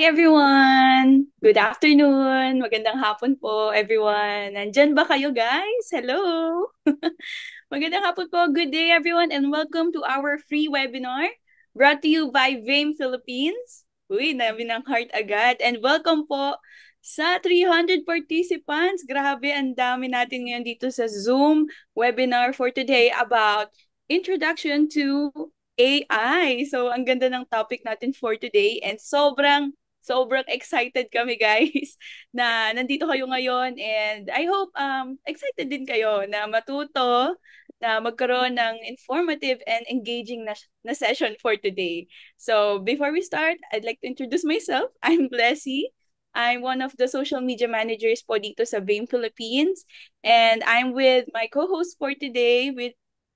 everyone! Good afternoon! Magandang hapon po everyone! Nandyan ba kayo guys? Hello! Magandang hapon po! Good day everyone and welcome to our free webinar brought to you by VAME Philippines. Uy, namin ng heart agad. And welcome po sa 300 participants. Grabe, ang dami natin ngayon dito sa Zoom webinar for today about Introduction to AI. So, ang ganda ng topic natin for today and sobrang excited kami guys na nandito kayo ngayon and I hope excited din kayo na matuto na magkaroon ng informative and engaging na session for today. So, before we start, I'd like to introduce myself. I'm Blessy. I'm one of the social media managers po dito sa VAME Philippines and I'm with my co-host for today with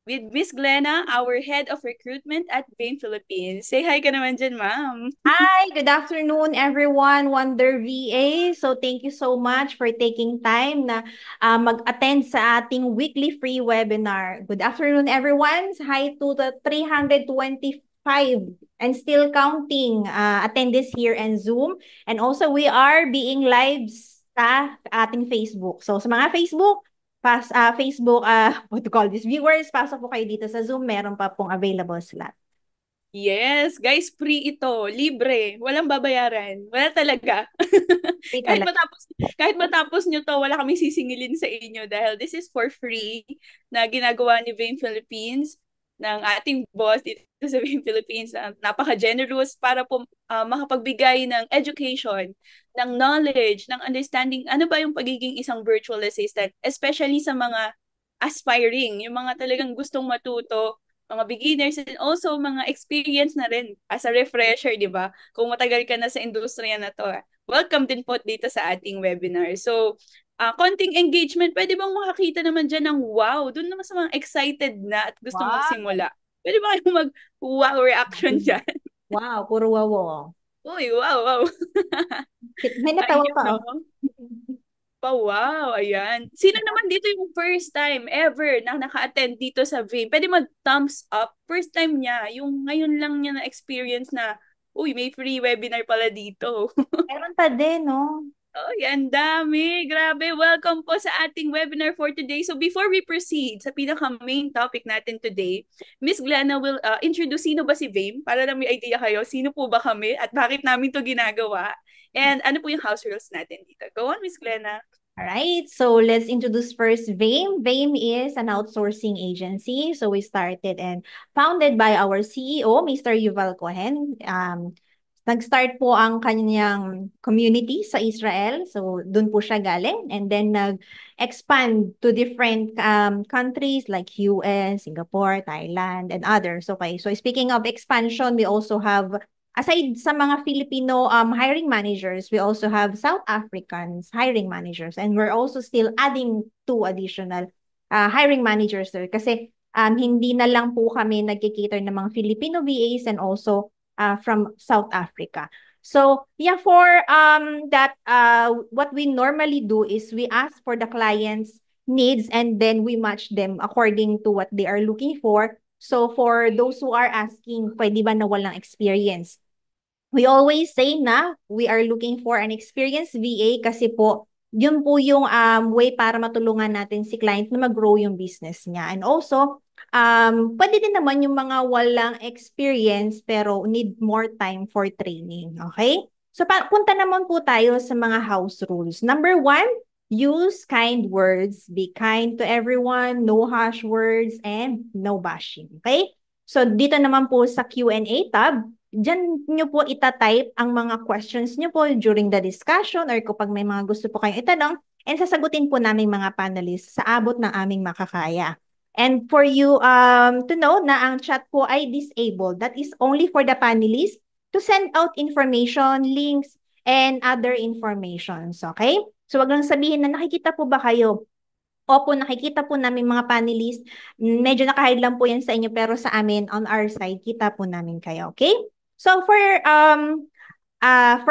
Miss Glenna, our head of recruitment at Bain Philippines. Say hi ka naman dyan, ma'am. Hi, good afternoon everyone, Wonder VA. So thank you so much for taking time na mag-attend sa ating weekly free webinar. Good afternoon everyone. Hi to the 325 and still counting attendees here in Zoom. And also we are being live sa ating Facebook. So sa mga Facebook, what to call this, viewers, pasok po kayo dito sa Zoom. Meron pa pong available slot. Yes, guys, free ito, libre, walang babayaran. Wala talaga. Free kahit talaga. matapos kahit matapos nyo to, wala kaming sisingilin sa inyo dahil this is for free na ginagawa ni Vain Philippines ng ating boss dito sa Vain Philippines na napaka-generous para po makapagbigay ng education, ng knowledge, ng understanding ano ba yung pagiging isang virtual assistant, especially sa mga aspiring, yung mga talagang gustong matuto, mga beginners and also mga experience na rin as a refresher, di ba? Kung matagal ka na sa industriya na to. Welcome din po dito sa ating webinar. So, konting engagement, pwede bang makakita naman dyan ng wow? Doon naman sa mga excited na at gustong Wow. magsimula. Pwede ba kayong mag-wow reaction dyan? Wow, puro wow. Uy, wow, wow. May natawa Ayun, pa, no? oh. Wow, ayan. Sino naman dito yung first time ever na naka-attend dito sa VAME? Pwede mag-thumbs up. First time niya, yung ngayon lang niya na-experience na, uy, may free webinar pala dito. Meron pa din, no? Oh, yan dami. Grabe. Welcome po sa ating webinar for today. So before we proceed sa pinaka-main topic natin today, Miss Glenna will introduce sino ba si VAME para na may idea kayo sino po ba kami at bakit namin to ginagawa. And ano po yung house rules natin dito. Go on, Miss Glenna. All right, so let's introduce first VAME. VAME is an outsourcing agency. So we started and founded by our CEO, Mr. Yuval Cohen. Nag-start po ang kanyang community sa Israel. So doon po siya galing. And then nag-expand to different countries like US, Singapore, Thailand, and others. Okay, so speaking of expansion, we also have aside sa mga Filipino hiring managers, we also have South Africans hiring managers, and we're also still adding two additional hiring managers there kasi hindi na lang po kami nagkikater ng mga Filipino VAs and also from South Africa. So yeah, for that what we normally do is we ask for the client's needs and then we match them according to what they are looking for. So for those who are asking, pwede ba na walang experience? We always say na we are looking for an experienced VA kasi po, yun po yung way para matulungan natin si client na mag-grow yung business niya. And also, pwede din naman yung mga walang experience pero need more time for training. Okay? So, punta naman po tayo sa mga house rules. Number one, use kind words. Be kind to everyone. No harsh words and no bashing. Okay? So, dito naman po sa Q&A tab, diyan nyo po itatype ang mga questions nyo po during the discussion or kapag may mga gusto po kayong itanong and sasagutin po namin mga panelists sa abot ng aming makakaya. And for you to know na ang chat po ay disabled. That is only for the panelists to send out information, links, and other informations. Okay? So wag lang sabihin na nakikita po ba kayo? Opo, nakikita po namin mga panelists. Medyo naka-hide lang po yan sa inyo pero sa amin on our side, kita po namin kayo. Okay? So for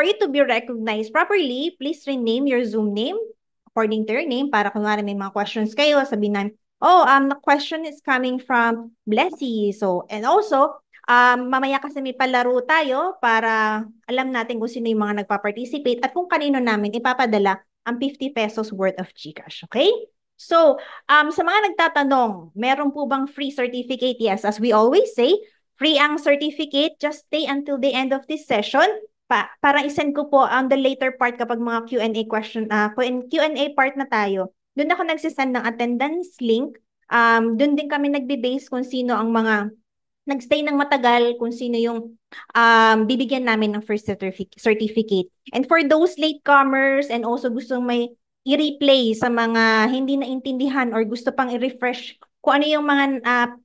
you to be recognized properly, please rename your Zoom name according to your name para kunwari may mga questions kayo, sabihin namin, oh, the question is coming from Blessy. So, and also, Mamaya kasi may palaro tayo para alam natin kung sino yung mga nagpa-participate at kung kanino namin ipapadala ang 50 pesos worth of GCash. Okay? So, sa mga nagtatanong, meron po bang free certificate? Yes, as we always say, free ang certificate. Just stay until the end of this session. Para isend ko po on the later part kapag mga Q&A question, Q&A part na tayo. Doon ako nagsisend ng attendance link. Doon din kami nagbe-base kung sino ang mga nagstay ng matagal, kung sino yung bibigyan namin ng first certificate. And for those latecomers and also gustong may i-replay sa mga hindi naintindihan or gusto pang i-refresh kung ano yung mga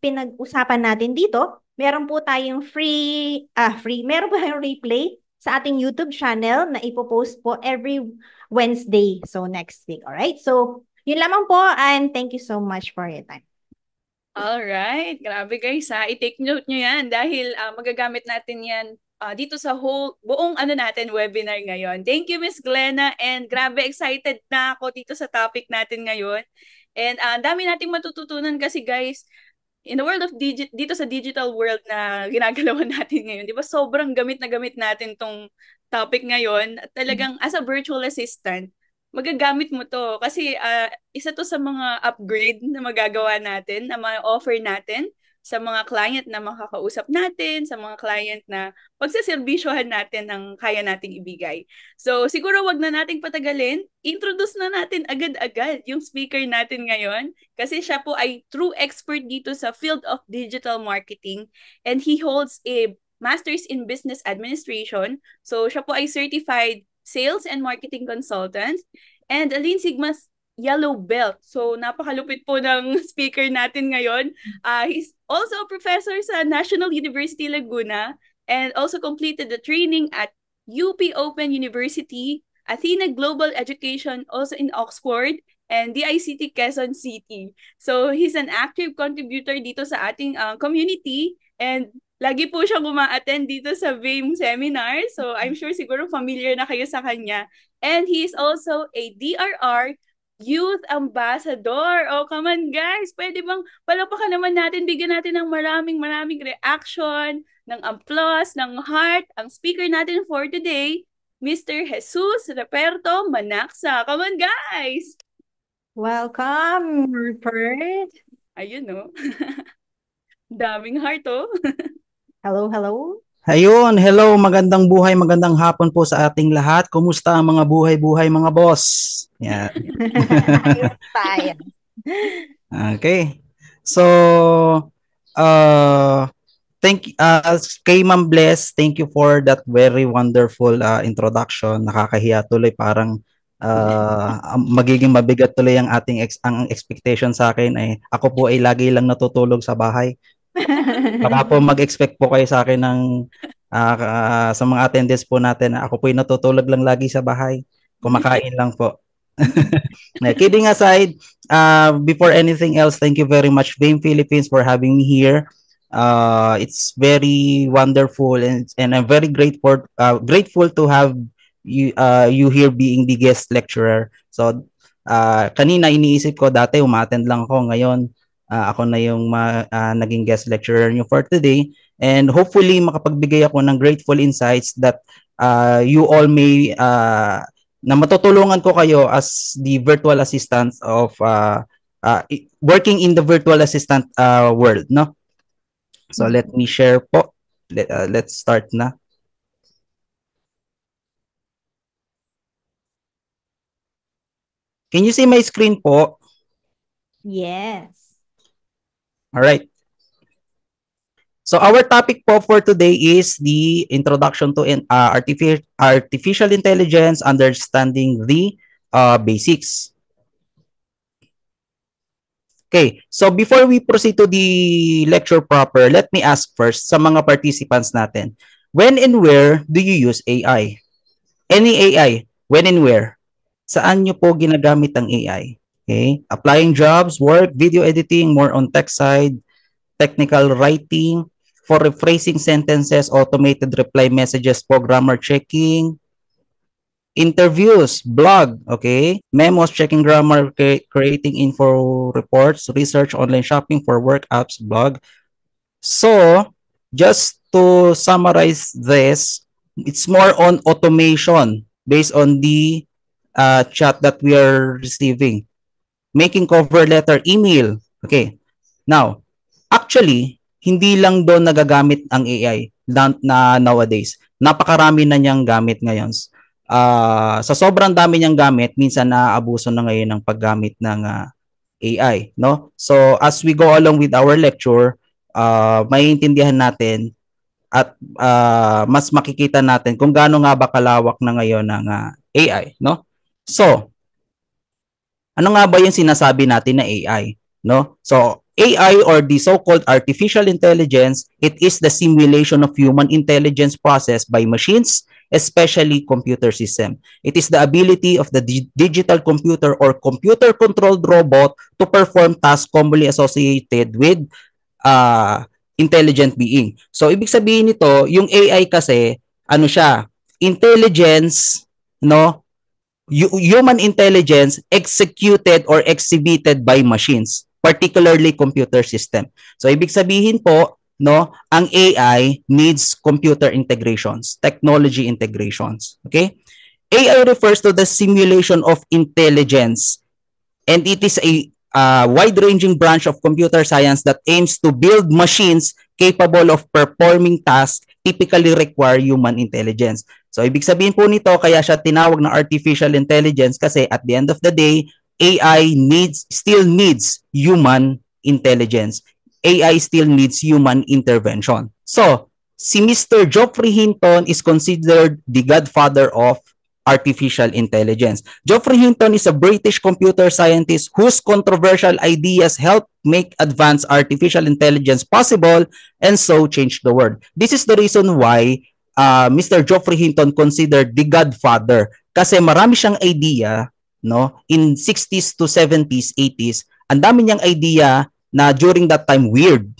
pinag-usapan natin dito, meron po tayong meron po tayong replay sa ating YouTube channel na ipopost po every Wednesday. So next week, alright? So yun lamang po and thank you so much for your time. Alright, grabe guys ha. I-take note nyo yan dahil magagamit natin yan dito sa buong natin webinar ngayon. Thank you Miss Glenna and grabe excited na ako dito sa topic natin ngayon. And dami nating matututunan kasi guys, in the world of dito sa digital world na ginagalawan natin ngayon, di ba sobrang gamit na gamit natin tong topic ngayon. At talagang as a virtual assistant, magagamit mo to kasi isa to sa mga upgrade na magagawa natin, na ma-offer natin sa mga client na makakausap natin, sa mga client na pagsaserbisyohan natin ng kaya nating ibigay. So siguro wag na nating patagalin, introduce na natin agad-agad yung speaker natin ngayon kasi siya po ay true expert dito sa field of digital marketing and he holds a Master's in Business Administration. So siya po ay certified sales and marketing consultant, and a Lean Sigma Yellow Belt. So, napakalupit po ng speaker natin ngayon. He's also a professor sa National University Laguna and also completed the training at UP Open University, Athena Global Education, also in Oxford, and DICT Quezon City. So, he's an active contributor dito sa ating community and lagi po siyang uma-attend dito sa VAME seminar. So, I'm sure siguro familiar na kayo sa kanya. And he is also a DRR Youth Ambassador. Oh, come on guys. Pwede bang palapakan naman natin, bigyan natin ng maraming reaction, ng applause, ng heart. Ang speaker natin for today, Mr. Jesus Reperto Manaksa. Come on guys. Welcome, Rupert. Ayun, no? Daming heart, oh. Hello, hello. Ayun, hello, magandang buhay, magandang hapon po sa ating lahat. Kumusta ang mga buhay-buhay mga boss? Yan. Ayos tayo. Okay. So, kay Ma'am Bless, thank you for that very wonderful introduction. Nakakahiya tuloy, parang magiging mabigat tuloy ang ating ang expectation sa akin ay ako po ay lagi lang natutulog sa bahay. Baka po mag-expect po kayo sa akin ng sa mga attendance po natin na ako po ay natutulog lang lagi sa bahay. Kumakain lang po. Kidding aside, before anything else, thank you very much VAME Philippines for having me here. It's very wonderful and I'm very grateful to have you here being the guest lecturer. So kanina iniisip ko dati umattend lang ako, ngayon ako na yung naging guest lecturer nyo for today, and hopefully makapagbigay ako ng grateful insights that you all may na matutulungan ko kayo as the virtual assistant of working in the virtual assistant world, no? So let me share po. Let's start na. Can you see my screen po? Yes. All right. So our topic po for today is the introduction to artificial intelligence, understanding the basics. Okay, so before we proceed to the lecture proper, let me ask first sa mga participants natin, when and where do you use AI? Any AI, when and where? Saan nyo po ginagamit ang AI? Okay, applying jobs, work, video editing, more on tech side, technical writing, for rephrasing sentences, automated reply messages, programmer checking, interviews, blog, okay, memos, checking grammar, creating info reports, research, online shopping for work apps, blog. So, just to summarize this, it's more on automation based on the chat that we are receiving. Making cover letter, email. Okay. Now, actually, hindi lang doon nagagamit ang AI na nowadays. Napakarami na niyang gamit ngayon. Sa sobrang dami niyang gamit, minsan naaabuso na ngayon ng paggamit ng AI, no? So, as we go along with our lecture, maiintindihan natin at mas makikita natin kung gaano nga ba kalawak na ngayon ng AI, no? So, ano nga ba yung sinasabi natin na AI, no? So, AI or the so-called artificial intelligence, it is the simulation of human intelligence processed by machines, especially computer system. It is the ability of the digital computer or computer-controlled robot to perform tasks commonly associated with intelligent being. So, ibig sabihin nito, yung AI kasi, ano siya, intelligence, no? Human intelligence executed or exhibited by machines, particularly computer system. So, ibig sabihin po, no, ang AI needs computer integrations, technology integrations. Okay? AI refers to the simulation of intelligence, and it is a wide-ranging branch of computer science that aims to build machines capable of performing tasks typically require human intelligence. So, ibig sabihin po nito, kaya siya tinawag na artificial intelligence kasi at the end of the day, AI still needs human intelligence. AI still needs human intervention. So, si Mr. Geoffrey Hinton is considered the godfather of artificial intelligence. Geoffrey Hinton is a British computer scientist whose controversial ideas helped make advanced artificial intelligence possible and so change the world. This is the reason why Mr. Geoffrey Hinton considered the godfather kasi marami siyang idea, no, in 60s to 70s, 80s. Ang dami niyang idea na during that time weird,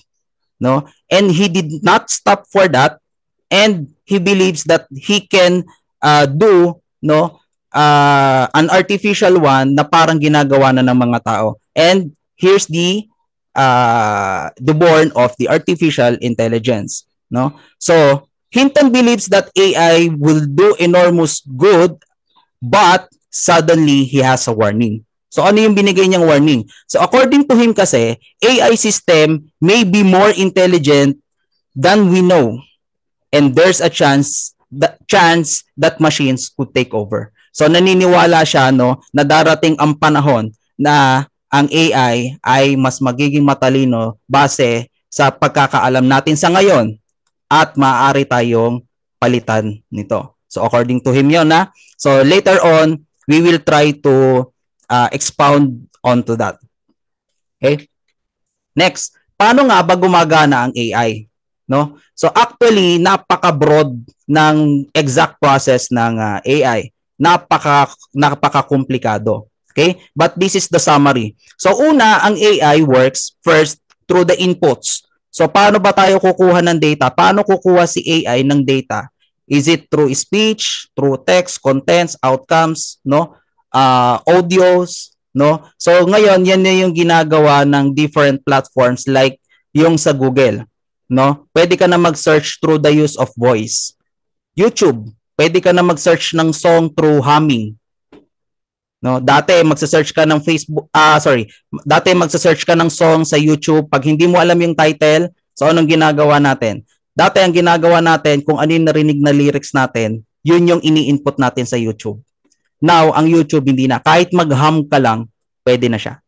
no? And he did not stop for that, and he believes that he can do, no, an artificial one na parang ginagawa na ng mga tao. And here's the born of the artificial intelligence, no? So Hinton believes that AI will do enormous good, but suddenly he has a warning. So ano yung binigay niyang warning? So according to him kasi, AI system may be more intelligent than we know. And there's a chance that machines could take over. So naniniwala siya, no, na darating ang panahon na ang AI ay mas magiging matalino base sa pagkakaalam natin sa ngayon at maaari tayong palitan nito. So according to him yun, na. So later on, we will try to expound onto that. Okay? Next, paano nga ba gumagana ang AI? No? So actually, napaka-broad ng exact process ng AI. Napaka-komplikado. Okay? But this is the summary. So una, ang AI works first through the inputs. So paano ba tayo kukuha ng data? Paano kukuha si AI ng data? Is it through speech, through text, contents, outcomes, no? Audios, no? So ngayon, yan na yung ginagawa ng different platforms like yung sa Google, no? Pwede ka na mag-search through the use of voice. YouTube, pwede ka na mag-search ng song through humming. No, dati magse-search ka ng dati magse-search ka ng song sa YouTube, pag hindi mo alam yung title, so anong ginagawa natin? Dati ang ginagawa natin, kung ano yung narinig na lyrics natin, yun yung ini-input natin sa YouTube. Now, ang YouTube hindi na, kahit mag-hum ka lang, pwede na siya.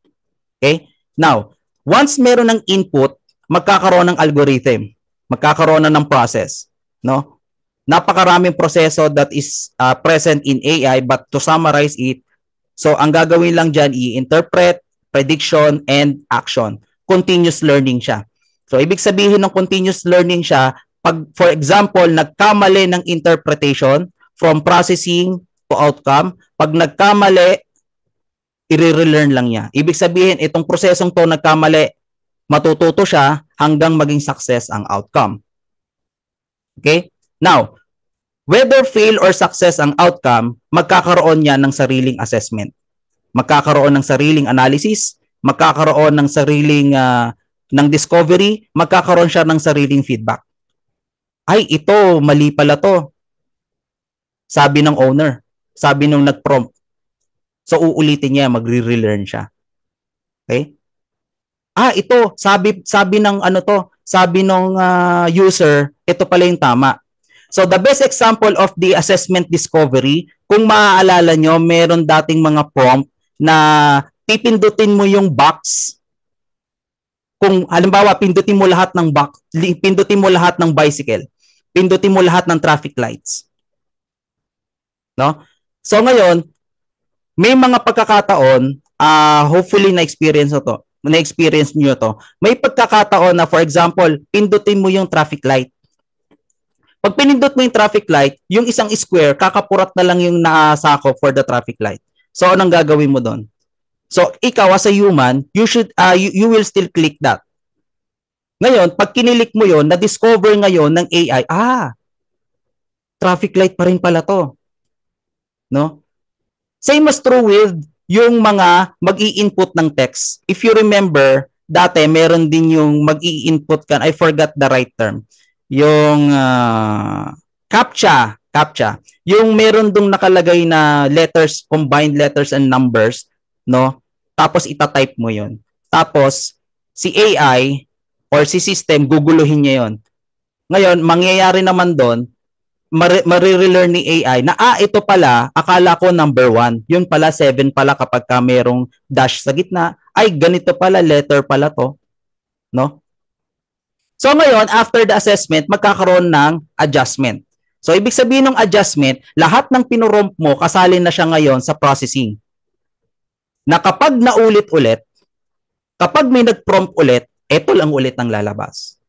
Okay? Now, once meron ng input, magkakaroon ng algorithm, magkakaroon na ng process, no? Napakaraming proseso that is present in AI, but to summarize it, so, ang gagawin lang dyan, i-interpret, prediction, and action. Continuous learning siya. So, ibig sabihin ng continuous learning siya, pag, for example, nagkamali ng interpretation from processing to outcome, pag nagkamali, i-relearn lang niya. Ibig sabihin, itong prosesong to nagkamali, matututo siya hanggang maging success ang outcome. Okay? Now, whether fail or success ang outcome, magkakaroon niya ng sariling assessment. Magkakaroon ng sariling analysis, magkakaroon ng sariling ng discovery, magkakaroon siya ng sariling feedback. Ay, ito, mali pala to. Sabi ng owner. Sabi nung nag-prompt. So, uulitin niya, magre-relearn siya. Okay? Ito, sabi ng ano to, sabi ng user, ito pala yung tama. So, the best example of the assessment discovery, kung maaalala nyo, meron dating mga prompt na pipindutin mo yung box. Kung halimbawa, pindutin mo lahat ng box, pindutin mo lahat ng bicycle, pindutin mo lahat ng traffic lights. No? So, ngayon, may mga pagkakataon, hopefully na-experience nyo to. May pagkakataon na, for example, pindutin mo yung traffic light. Pag pinindot mo yung traffic light, yung isang square, kakapurat na lang yung naasako for the traffic light. So, anong gagawin mo doon? So, ikaw as a human, you will still click that. Ngayon, pag kinilik mo yon, na-discover ngayon ng AI, traffic light pa rin pala to. No? Same as true with yung mga mag-i-input ng text. If you remember, dati meron din yung mag-i-input ka, I forgot the right term. Yung CAPTCHA. Yung meron dong nakalagay na letters, combined letters and numbers, no? Tapos itatype mo yon. Tapos si AI or si system guguluhin niya yon. Ngayon, mangyayari naman doon, marirelearn ni AI na ito pala, akala ko number 1. Yun pala 7 pala kapag ka merong dash sa gitna. Ay, ganito pala, letter pala to. No? So ngayon, after the assessment, magkakaroon ng adjustment. So ibig sabihin ng adjustment, lahat ng pinurompt mo, kasali na siya ngayon sa processing. Na kapag naulit-ulit, kapag may nag-prompt ulit, ito lang ulit ang lalabas.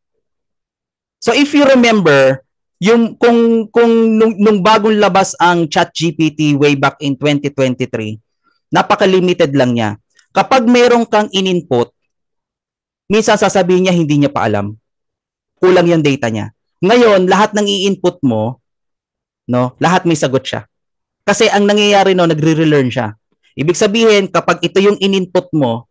So if you remember, yung kung nung bagong labas ang ChatGPT way back in 2023, napaka-limited lang niya. Kapag meron kang in-input, minsan sasabihin niya hindi niya pa alam. Kulang yung data niya. Ngayon, lahat ng i-input mo, no, lahat may sagot siya. Kasi ang nangyayari no, nagre-relearn siya. Ibig sabihin, kapag ito yung in-input mo,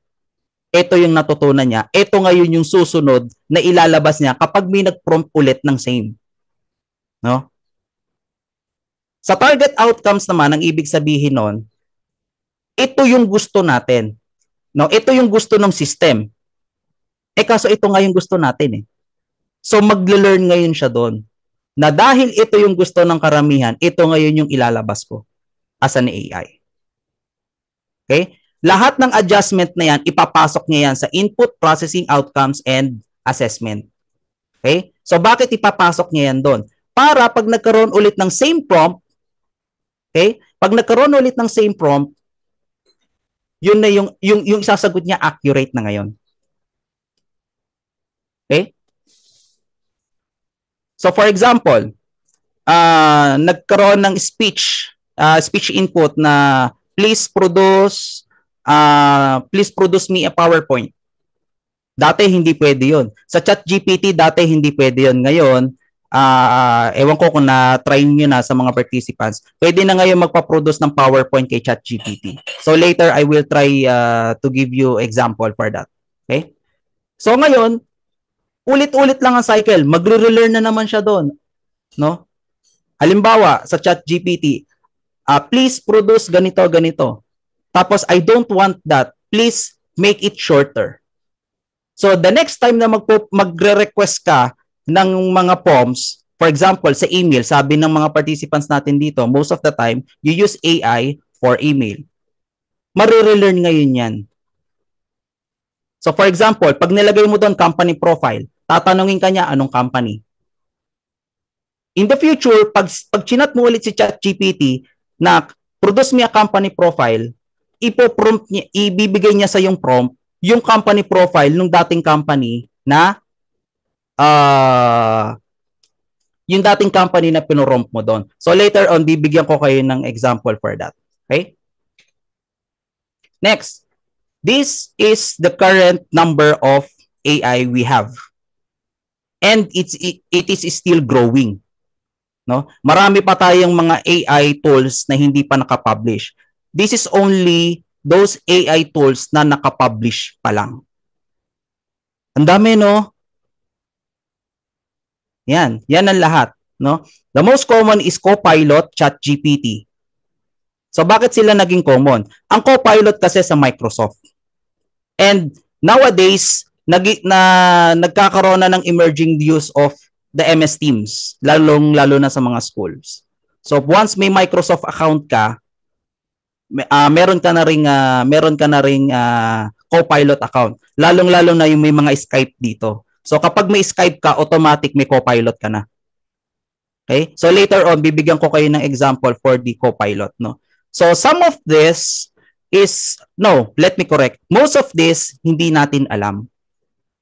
ito yung natutunan niya, ito ngayon yung susunod na ilalabas niya kapag may nag-prompt ulit ng same. No? Sa target outcomes naman, ang ibig sabihin nun, ito yung gusto natin. No? Ito yung gusto ng system. Kaso ito nga yung gusto natin. So magle-learn ngayon siya doon. Na dahil ito yung gusto ng karamihan, ito ngayon yung ilalabas ko as an AI. Okay? Lahat ng adjustment na yan, ipapasok niya yan sa input, processing, outcomes, and assessment. Okay? So bakit ipapasok niya yan doon? Para pag nagkaroon ulit ng same prompt, okay? Pag nagkaroon ulit ng same prompt, yun na yung isasagot niya accurate na ngayon. Okay? So for example, nagkaroon ng speech input na please produce me a PowerPoint. Dati hindi pwede yun. Sa ChatGPT, dati hindi pwede yun. Ngayon, ewan ko kung na-try nyo na sa mga participants, pwede na ngayon magpa-produce ng PowerPoint kay ChatGPT. So later, I will try to give you example for that. Okay? So ngayon, ulit-ulit lang ang cycle. Magre-relearn na naman siya doon. No? Halimbawa, sa ChatGPT, please produce ganito, ganito. Tapos, I don't want that. Please make it shorter. So, the next time na magre-request ka ng mga prompts, for example, sa email, sabi ng mga participants natin dito, most of the time, you use AI for email. Marirelearn ngayon yan. So, for example, pag nilagay mo doon company profile, tatanungin ka niya anong company. In the future, pag chinat mo ulit si ChatGPT na produce me a company profile, ipo-prompt niya, ibibigay niya sa yung prompt, yung company profile ng dating company na yung dating company na pinurompt mo doon. So later on, bibigyan ko kayo ng example for that. Okay? Next. This is the current number of AI we have. And it is still growing. No? Marami pa tayong mga AI tools na hindi pa nakapublish. This is only those AI tools na nakapublish pa lang. Ang dami, no? Yan ang lahat, no? The most common is Copilot, ChatGPT. So bakit sila naging common? Ang Copilot kasi sa Microsoft. And nowadays, nagkakaroon na ng emerging use of the MS Teams, lalo na sa mga schools. So once may Microsoft account ka, meron ka na ring Copilot account. Lalong-lalo na yung may mga Skype dito. So kapag may Skype ka, automatic may Copilot ka na. Okay? So later on, bibigyan ko kayo ng example for the Copilot, no? So some of this let me correct. Most of this hindi natin alam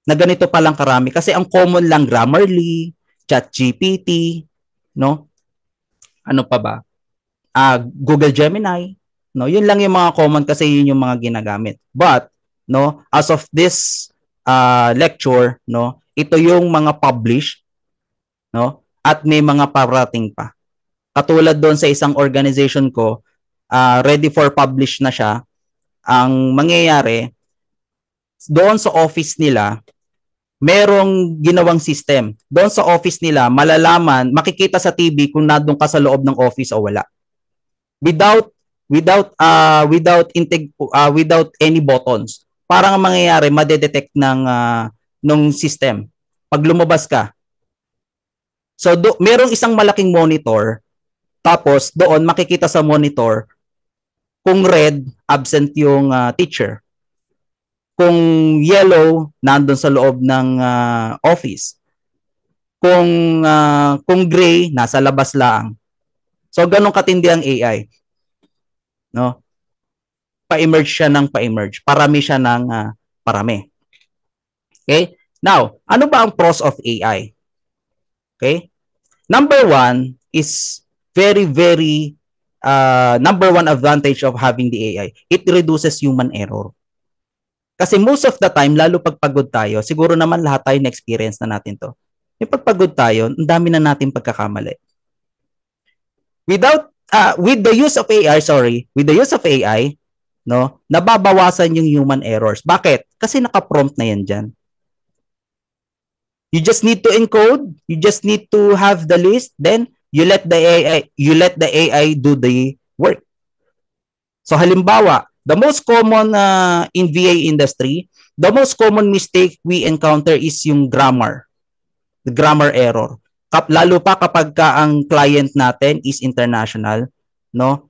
na ganito palang karami kasi ang common lang Grammarly, ChatGPT, no? Ano pa ba? Google Gemini, no? Yun lang yung mga common kasi yun yung mga ginagamit. But no, as of this lecture, no, ito yung mga published, no? At may mga parating pa. Katulad doon sa isang organization ko, ready for publish na siya. Ang mangyayari, doon sa office nila, merong ginawang system. Doon sa office nila, malalaman, makikita sa TV kung nandun ka sa loob ng office o wala. Without any buttons. Parang ang mangyayari, madedetect ng system. Pag lumabas ka. So, merong isang malaking monitor, tapos doon makikita sa monitor kung red, absent yung teacher. Kung yellow, nandun sa loob ng office. Kung gray, nasa labas lang. So, ganun katindi ang AI. No? Pa-emerge siya ng pa-emerge. Parami siya ng parami. Okay? Now, ano ba ang pros of AI? Okay? Number one is very, very number one advantage of having the AI. It reduces human error. Kasi most of the time, lalo pag pagod tayo, siguro naman lahat tayo na-experience na natin to. Yung pagpagod tayo, ang dami na natin pagkakamali. With the use of AI, no, nababawasan yung human errors. Bakit? Kasi naka-prompt na yan dyan. You just need to encode, you just need to have the list, then you let the AI do the work. So halimbawa, the most common in VA industry, the most common mistake we encounter is yung grammar. The grammar error. Lalo pa kapag ang client natin is international, no?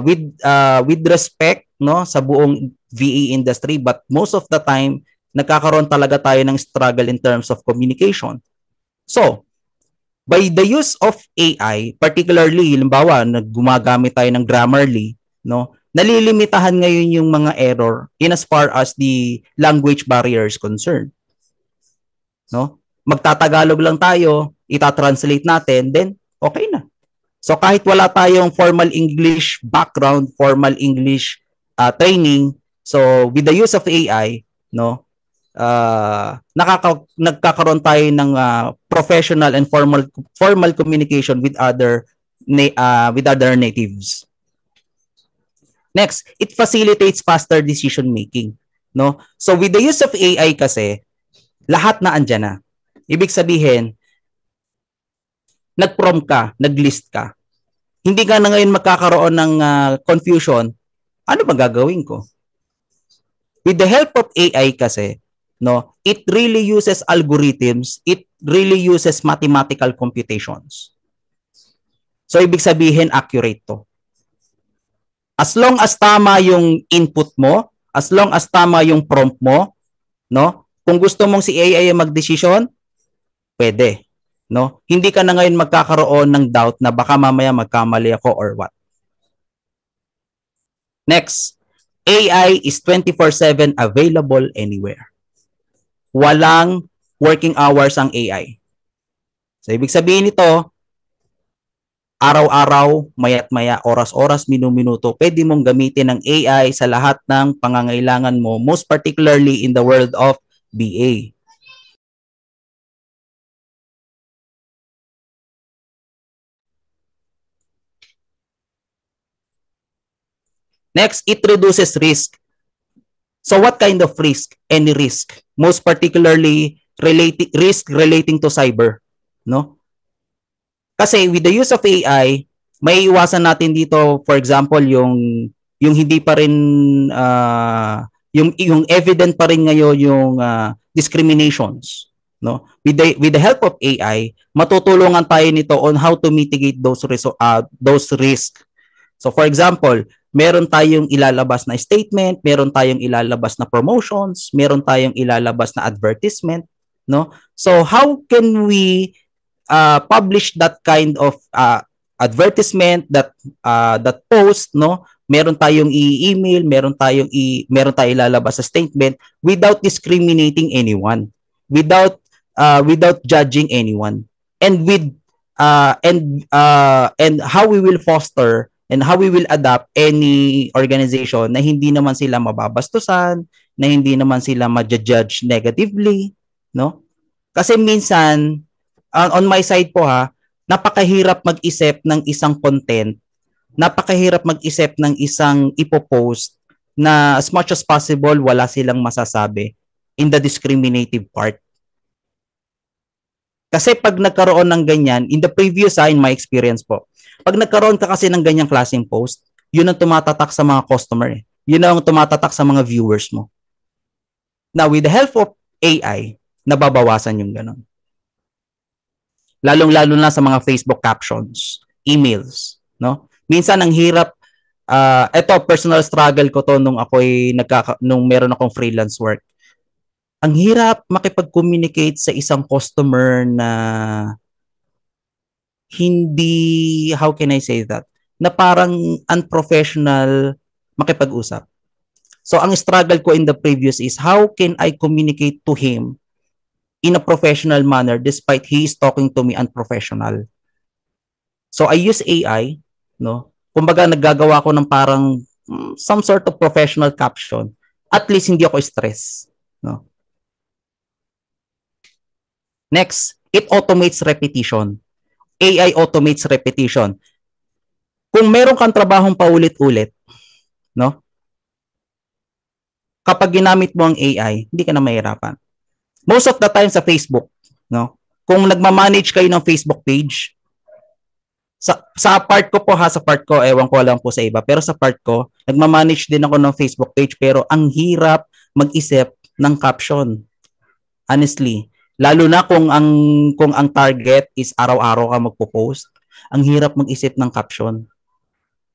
With respect, no, sa buong VA industry, but most of the time nagkakaroon talaga tayo ng struggle in terms of communication. So, by the use of AI, particularly, halimbawa, gumagamit tayo ng Grammarly, no, nalilimitahan ngayon yung mga error in as far as the language barrier is concerned. No? Magtatagalog lang tayo, itatranslate natin, then okay na. So kahit wala tayong formal English background, formal English training, so with the use of AI, no, nagkakaroon tayo ng professional and formal communication with other natives. Next, it facilitates faster decision making, no? So with the use of AI kasi, lahat na andyan na. Ibig sabihin, nag-prompt ka, nag-list ka. Hindi ka na ngayon magkakaroon ng confusion. Ano ba gagawin ko? With the help of AI kasi, no, it really uses algorithms, it really uses mathematical computations. So ibig sabihin accurate to. As long as tama yung input mo, as long as tama yung prompt mo, no? Kung gusto mong si AI ay magdesisyon, pwede, no? Hindi ka na ngayon magkakaroon ng doubt na baka mamaya magkamali ako or what. Next, AI is 24/7 available anywhere. Walang working hours ang AI. So, ibig sabihin nito, araw-araw, maya't-maya, oras-oras, minu-minuto, pwede mong gamitin ng AI sa lahat ng pangangailangan mo, most particularly in the world of BA. Next, it reduces risk. So what kind of risk? Any risk. Most particularly, risk relating to cyber. no? Kasi with the use of AI, may iwasan natin dito, for example, yung hindi pa rin yung evident pa rin ngayon yung discriminations, no? With the help of AI, matutulungan tayo nito on how to mitigate those risks. So for example, meron tayong ilalabas na statement, meron tayong ilalabas na promotions, meron tayong ilalabas na advertisement, no? So how can we publish that kind of advertisement, that post, no? Meron tayong i-email, meron tayong ilalabas sa statement without discriminating anyone, without judging anyone, and and how we will foster and how we will adapt any organization na hindi naman sila mababastusan, na hindi naman sila ma-judge negatively, no? Kasi minsan on my side po napakahirap mag-isip ng isang content, napakahirap mag-isip ng isang ipopost na as much as possible wala silang masasabi in the discriminative part. Kasi pag nagkaroon ng ganyan, in the previous in my experience po, pag nagkaroon ka kasi ng ganyang klaseng post, yun ang tumatatak sa mga customer. Yun ang tumatatak sa mga viewers mo. Now, with the help of AI, nababawasan yung ganon. Lalong-lalo na sa mga Facebook captions, emails, no? Minsan ang hirap, ito personal struggle ko to nung nung meron akong freelance work. Ang hirap makipag-communicate sa isang customer na hindi, how can I say that? Na parang unprofessional makipag-usap. So ang struggle ko in the previous is how can I communicate to him in a professional manner despite he is talking to me unprofessional. So I use AI, no? Kumbaga naggagawa ko ng parang some sort of professional caption. At least hindi ako stress, no? Next, it automates repetition. AI automates repetition. Kung meron kang trabahong paulit-ulit, no? Kapag ginamit mo ang AI, hindi ka na mahirapan. Most of the time sa Facebook, no? Kung nagma-manage kayo ng Facebook page, sa part ko po sa part ko, ewan ko lang po sa iba, pero sa part ko, nagma-manage din ako ng Facebook page, pero ang hirap mag-isip ng caption. Honestly, lalo na kung ang target is araw-araw ka magpo-post, ang hirap mag-isip ng caption.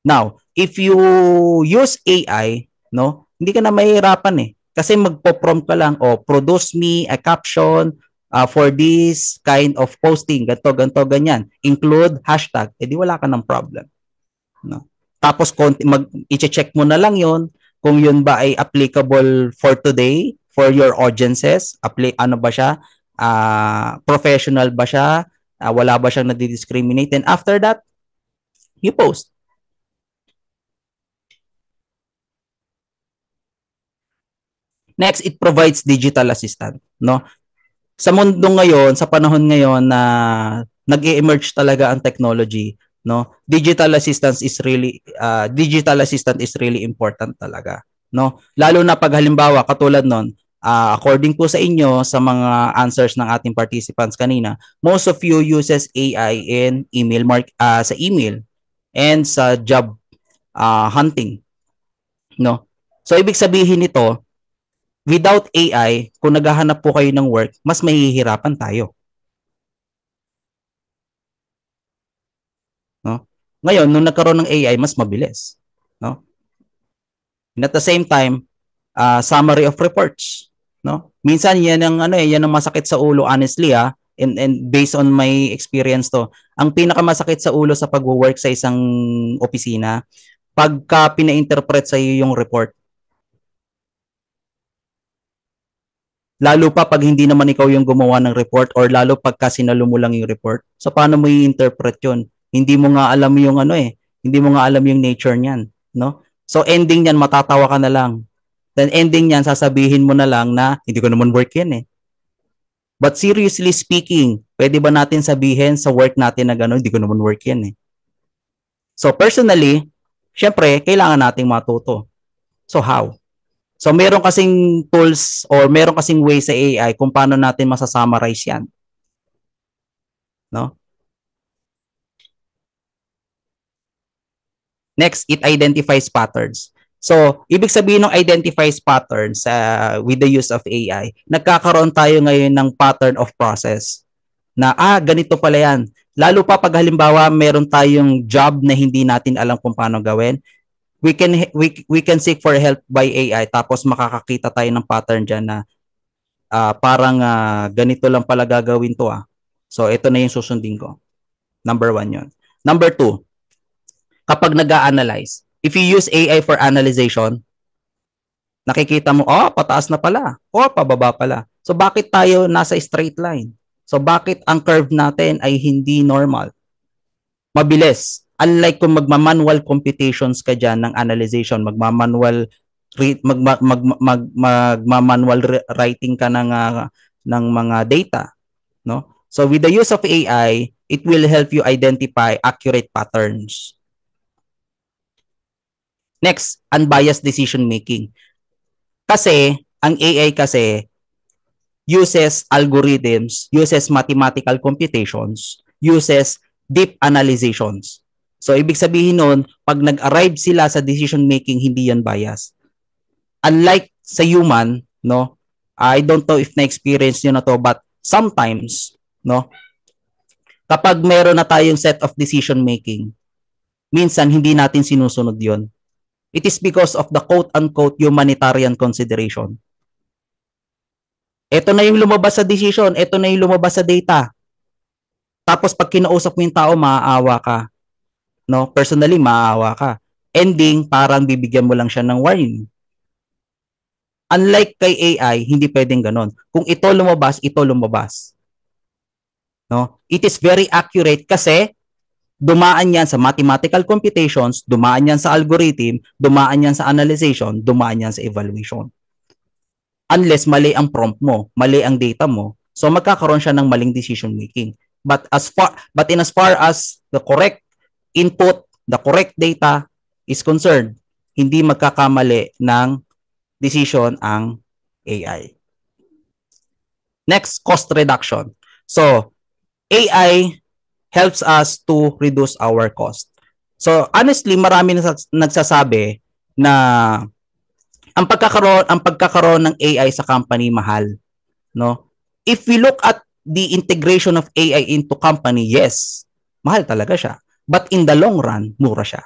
Now, if you use AI, no, hindi ka na mahihirapan kasi magpo-prompt ka lang, produce me a caption for this kind of posting, ganto, ganyan. Include hashtag, edi wala ka ng problem. No? Tapos i-check mo na lang yon kung yun ba ay applicable for today, for your audiences, ano ba siya, professional ba siya, wala ba siyang nadi-discriminate, and after that, you post. Next, it provides digital assistant, no? Sa mundo ngayon, sa panahon ngayon na nag-emerge talaga ang technology, no? Digital assistant is really important talaga, no? Lalo na pag halimbawa katulad nun, according po sa inyo sa mga answers ng ating participants kanina, most of you uses AI in sa email and sa job hunting, no? So ibig sabihin nito, without AI, kung naghahanap po kayo ng work, mas mahihirapan tayo. No? Ngayon, nung nagkaroon ng AI, mas mabilis. No? And at the same time, summary of reports. No? Minsan, yan ang masakit sa ulo, honestly, and based on my experience to, ang pinakamasakit sa ulo sa pag-work sa isang opisina, pagka pina-interpret sa iyo yung report. Lalo pa pag hindi naman ikaw yung gumawa ng report, or lalo pagka sinalo mo lang yung report. So paano mo i-interpret yun? Hindi mo nga alam yung hindi mo nga alam yung nature niyan, no? So ending niyan, matatawa ka na lang. Then ending niyan, sasabihin mo na lang na hindi ko naman work yan But seriously speaking, pwede ba natin sabihin sa work natin na gano'n, hindi ko naman work yan So personally, syempre, kailangan nating matuto. So how? So meron kasing tools or meron kasing way sa AI kung paano natin masasummarize yan. no? Next, it identifies patterns. So, ibig sabihin ng identifies patterns with the use of AI, nagkakaroon tayo ngayon ng pattern of process na, ganito pala yan. Lalo pa pag halimbawa, meron tayong job na hindi natin alam kung paano gawin, we can seek for help by AI tapos makakakita tayo ng pattern dyan na parang ganito lang pala gagawin to . So, ito na yung susundin ko. Number 1 yun. Number 2, kapag nag-a-analyze, if you use AI for analyzation, nakikita mo, pataas na pala, pababa pala. So, bakit tayo nasa straight line? So, bakit ang curve natin ay hindi normal? Mabilis. Unlike kung magma-manual computations ka dyan ng analyzation, magma-manual writing ka ng mga data, no? So, with the use of AI, it will help you identify accurate patterns. Next, unbiased decision making. Kasi, ang AI kasi uses algorithms, uses mathematical computations, uses deep analyzations. So, ibig sabihin nun, pag nag-arrive sila sa decision making, hindi yan bias. Unlike sa human, no, I don't know if na-experience nyo na to, but sometimes, no, kapag meron na tayong set of decision making, minsan hindi natin sinusunod yon. It is because of the quote-unquote humanitarian consideration. Ito na yung lumabas sa decision, ito na yung lumabas sa data. Tapos pag kinausap mo yung tao, maaawa ka. No? Personally, maaawa ka. Ending, parang bibigyan mo lang siya ng warning. Unlike kay AI, hindi pwedeng ganon. Kung ito lumabas, ito lumabas. No? It is very accurate kasi dumaan yan sa mathematical computations, dumaan yan sa algorithm, dumaan yan sa analyzation, dumaan yan sa evaluation. Unless mali ang prompt mo, mali ang data mo, so magkakaroon siya ng maling decision making. But as far as the correct input, the correct data is concerned, hindi magkakamali ng decision ang AI. Next, cost reduction. So, AI helps us to reduce our cost. So, honestly, marami nagsasabi na ang pagkakaroon ng AI sa company mahal, no? If we look at the integration of AI into company, yes, mahal talaga siya. But in the long run, mura siya.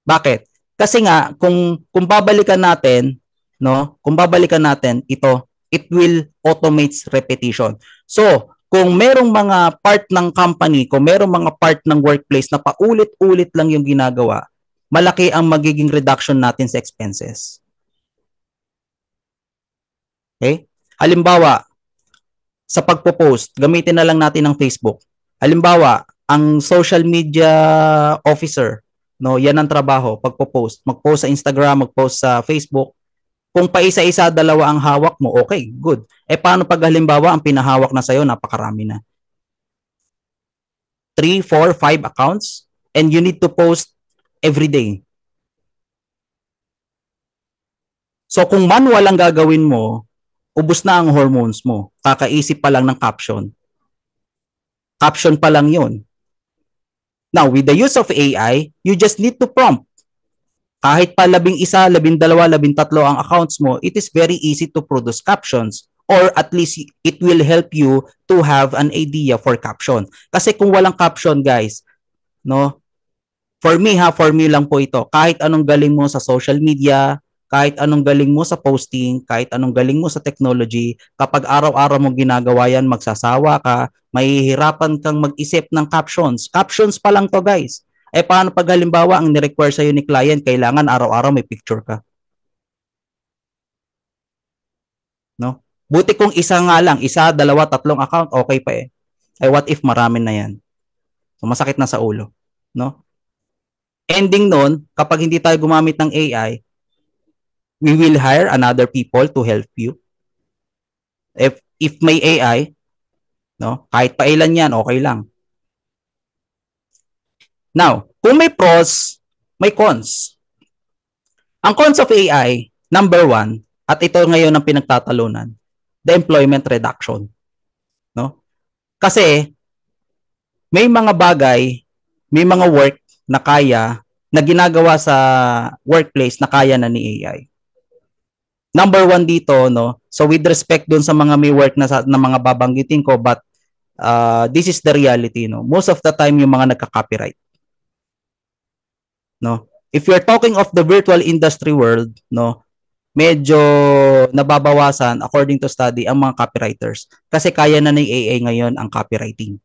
Bakit? Kasi nga kung babalikan natin, no? Kung babalikan natin ito, it will automates repetition. So, kung merong mga part ng company, kung merong mga part ng workplace na paulit-ulit lang yung ginagawa, malaki ang magiging reduction natin sa expenses. Okay? Halimbawa, sa pagpo-post, gamitin na lang natin ang Facebook. Halimbawa, ang social media officer, no, yan ang trabaho, pagpo-post. Mag-post sa Instagram, mag-post sa Facebook. Kung paisa-isa, dalawa ang hawak mo, okay, good. Paano pag halimbawa, ang pinahawak na sa'yo, napakarami na? 3, 4, 5 accounts, and you need to post every day. So, kung manual ang gagawin mo, ubos na ang hormones mo. Kakaisip pa lang ng caption. Caption pa lang yun. Now, with the use of AI, you just need to prompt. Kahit pa 11, 12, 13 ang accounts mo, it is very easy to produce captions, or at least it will help you to have an idea for caption. Kasi kung walang caption, guys, no? For me lang po ito. Kahit anong galing mo sa social media, kahit anong galing mo sa posting, kahit anong galing mo sa technology, kapag araw-araw mo ginagawa yan, magsasawa ka, mahihirapan kang mag-isip ng captions. Captions pa lang to, guys. Paano pag halimbawa ang ni-require sa'yo ni client, kailangan araw-araw may picture ka? No? Buti kung isa nga lang, 1, 2, 3 account, okay pa . What if marami na yan? So, masakit na sa ulo. No? Ending nun, kapag hindi tayo gumamit ng AI, we will hire another people to help you. If may AI, no, kahit pa ilan yan, okay lang. Now, kung may pros, may cons. Ang cons of AI, number 1, at ito ngayon ang pinagtatalunan, the employment reduction. No? Kasi, may mga bagay, may mga work na kaya, na ginagawa sa workplace na kaya na ni AI. Number one dito, no? So with respect dun sa mga may work na mga babanggitin ko, but this is the reality, no? Most of the time, yung mga nagka-copyright. No? If you're talking of the virtual industry world, no, medyo nababawasan according to study ang mga copywriters kasi kaya na ng AI ngayon ang copywriting.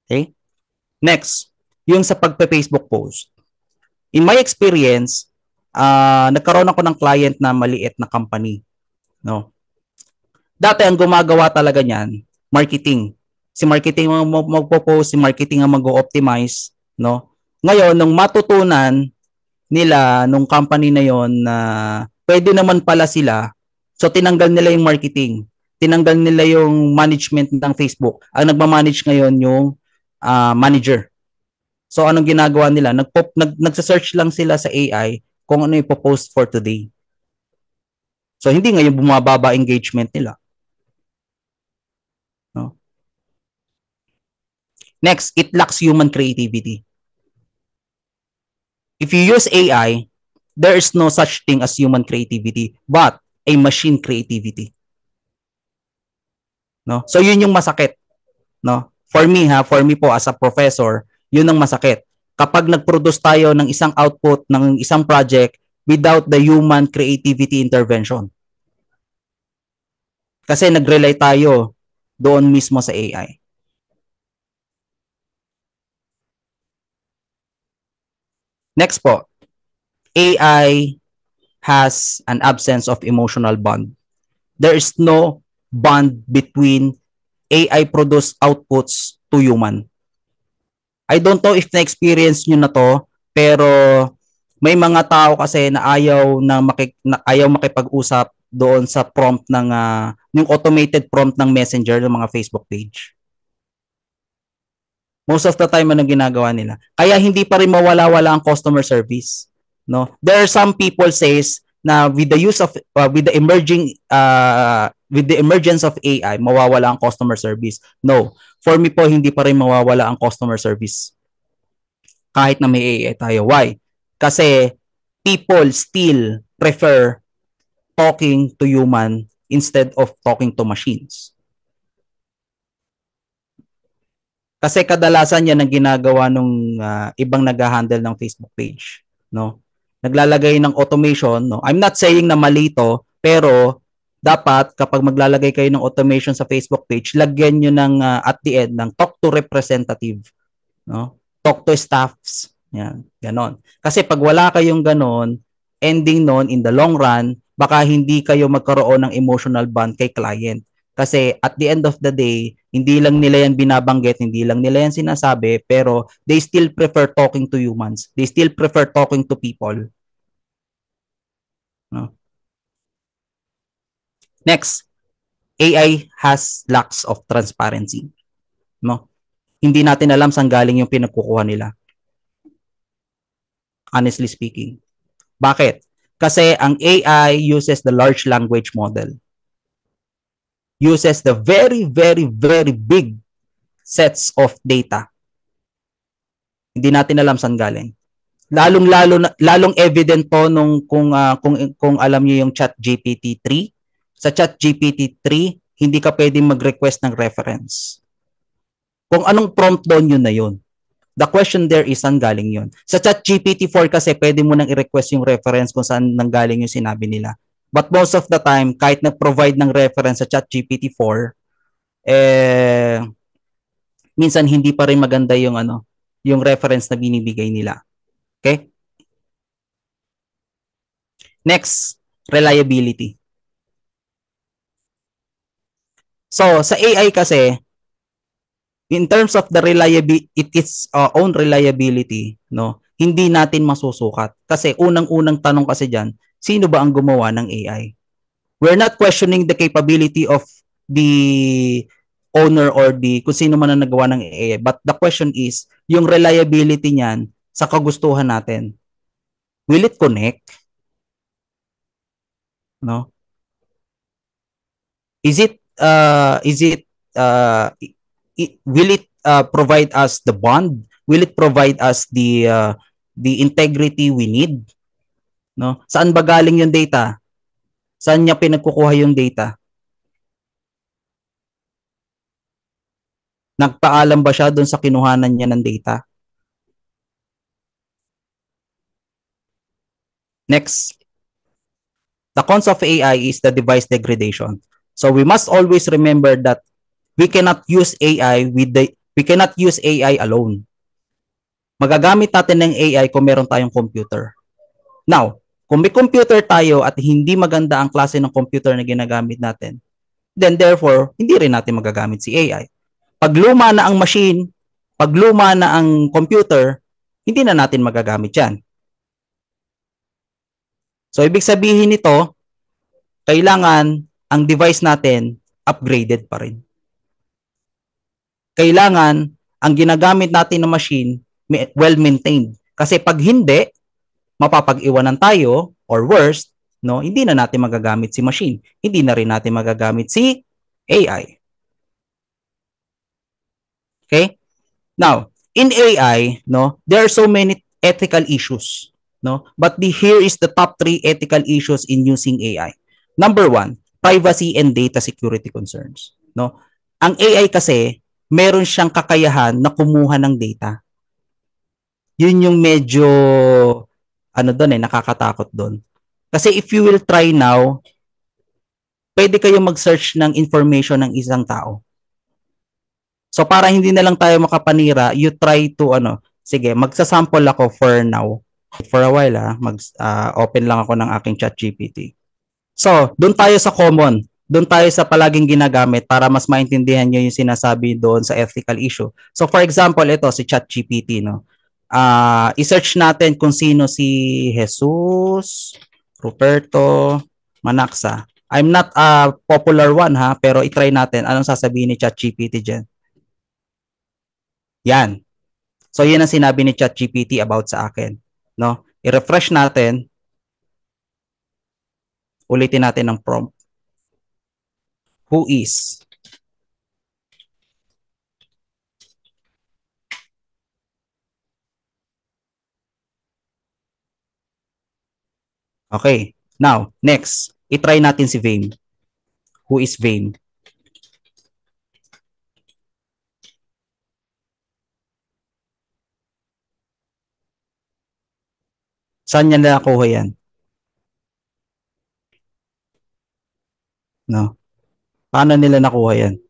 Okay? Next, yung sa pagpe-Facebook post. In my experience, nagkaroon ako ng client na maliit na company, no. Dati ang gumagawa talaga niyan, marketing. Si marketing ang magpo-post, si marketing ang mag-optimize, no. Ngayon, nung matutunan nila nung company na yon na pwede naman pala sila, so tinanggal nila yung marketing, tinanggal nila yung management ng Facebook. Ang nagma-manage ngayon yung manager. So anong ginagawa nila? Nagsa-search lang sila sa AI kung ano ipo-post for today. So hindi ngayon bumababa engagement nila. No? Next, it lacks human creativity. If you use AI, there is no such thing as human creativity, but a machine creativity. No? So yun yung masakit, no? For me po as a professor, yun ang masakit. Kapag nag-produce tayo ng isang output ng isang project without the human creativity intervention. Kasi nag-rely tayo doon mismo sa AI. Next po, AI has an absence of emotional bond. There is no bond between AI-produced outputs to human. I don't know if na-experience nyo na to, pero may mga tao kasi na ayaw makipag-usap doon sa prompt ng yung automated prompt ng Messenger ng mga Facebook page. Most of the time, ano ginagawa nila? Kaya hindi pa rin mawala-wala ang customer service. No? There are some people says na with the use of with the emergence of AI, mawawala ang customer service. No. For me po, hindi pa rin mawawala ang customer service. Kahit na may AI tayo. Why? Kasi people still prefer talking to human instead of talking to machines. Kasi kadalasan yan ang ginagawa ng ibang nag-handle ng Facebook page, no? Naglalagay ng automation, no? I'm not saying na mali ito, pero dapat kapag maglalagay kayo ng automation sa Facebook page, lagyan nyo ng at the end ng talk to representative, no? Talk to staffs. Yan, ganon. Kasi pag wala kayong ganon, ending nun in the long run, baka hindi kayo magkaroon ng emotional bond kay client. Kasi at the end of the day, hindi lang nila yan binabanggit, hindi lang nila yan sinasabi, pero they still prefer talking to humans. They still prefer talking to people. No? Next, AI has lacks of transparency. No? Hindi natin alam saan galing yung pinagkukuha nila. Honestly speaking. Bakit? Kasi ang AI uses the large language model. Uses the very, very, very big sets of data. Hindi natin alam saan galing. Lalong evident to nung kung alam niyo yung ChatGPT-3. Sa ChatGPT-3, hindi ka pwedeng mag-request ng reference. Kung anong prompt doon, yun na yun. The question there is saan galing yun. Sa ChatGPT-4 kasi pwede mo nang i-request yung reference kung saan nanggaling yung sinabi nila. But most of the time, kahit nag-provide ng reference sa ChatGPT-4, minsan hindi pa rin maganda yung reference na binibigay nila. Okay? Next, reliability. So, sa AI kasi, in terms of the reliability, its own reliability, no, hindi natin masusukat. Kasi unang-unang tanong kasi dyan, sino ba ang gumawa ng AI? We're not questioning the capability of the owner or kung sino man ang nagawa ng AI. But the question is, yung reliability niyan sa kagustuhan natin. Will it connect? No? Is it will it provide us the bond? Will it provide us the integrity we need? No? Saan ba galing yung data? Saan niya pinagkukuha yung data? Nagpaalam ba siya doon sa kinuhanan niya ng data? Next. The cons of AI is the device degradation. So we must always remember that we cannot use AI alone. Magagamit natin ng AI kung meron tayong computer. Now, kung may computer tayo at hindi maganda ang klase ng computer na ginagamit natin, then therefore, hindi rin natin magagamit si AI. Pag luma na ang machine, pag luma na ang computer, hindi na natin magagamit yan. So, ibig sabihin nito, kailangan ang device natin upgraded pa rin. Kailangan ang ginagamit natin na machine well-maintained. Kasi pag hindi, mapapag-iwanan tayo or worse, no, hindi na natin magagamit si machine. Hindi na rin natin magagamit si AI. Okay? Now, in AI, no, there are so many ethical issues, no? But here is the top 3 ethical issues in using AI. Number 1, privacy and data security concerns, no? Ang AI kasi meron siyang kakayahan na kumuha ng data. Yun yung medyo nakakatakot doon. Kasi if you will try now, pwede kayong mag-search ng information ng isang tao. So para hindi na lang tayo makapanira, you try to sige, magsasample ako for now. For a while open lang ako ng aking ChatGPT. So, doon tayo sa common. Doon tayo sa palaging ginagamit para mas maintindihan niyo yung sinasabi doon sa ethical issue. So for example, ito si ChatGPT, no. I-search natin kung sino si Jesus Ruperto Manaxa. I'm not a popular one pero i-try natin anong sasabihin ni ChatGPT diyan. Yan. So, yun ang sinabi ni ChatGPT about sa akin. No? I-refresh natin. Ulitin natin ang prompt. Who is? Okay. Now, next. I-try natin si Vane. Who is Vane? Saan niya nakuha yan? No? Paano nila nakuha yan?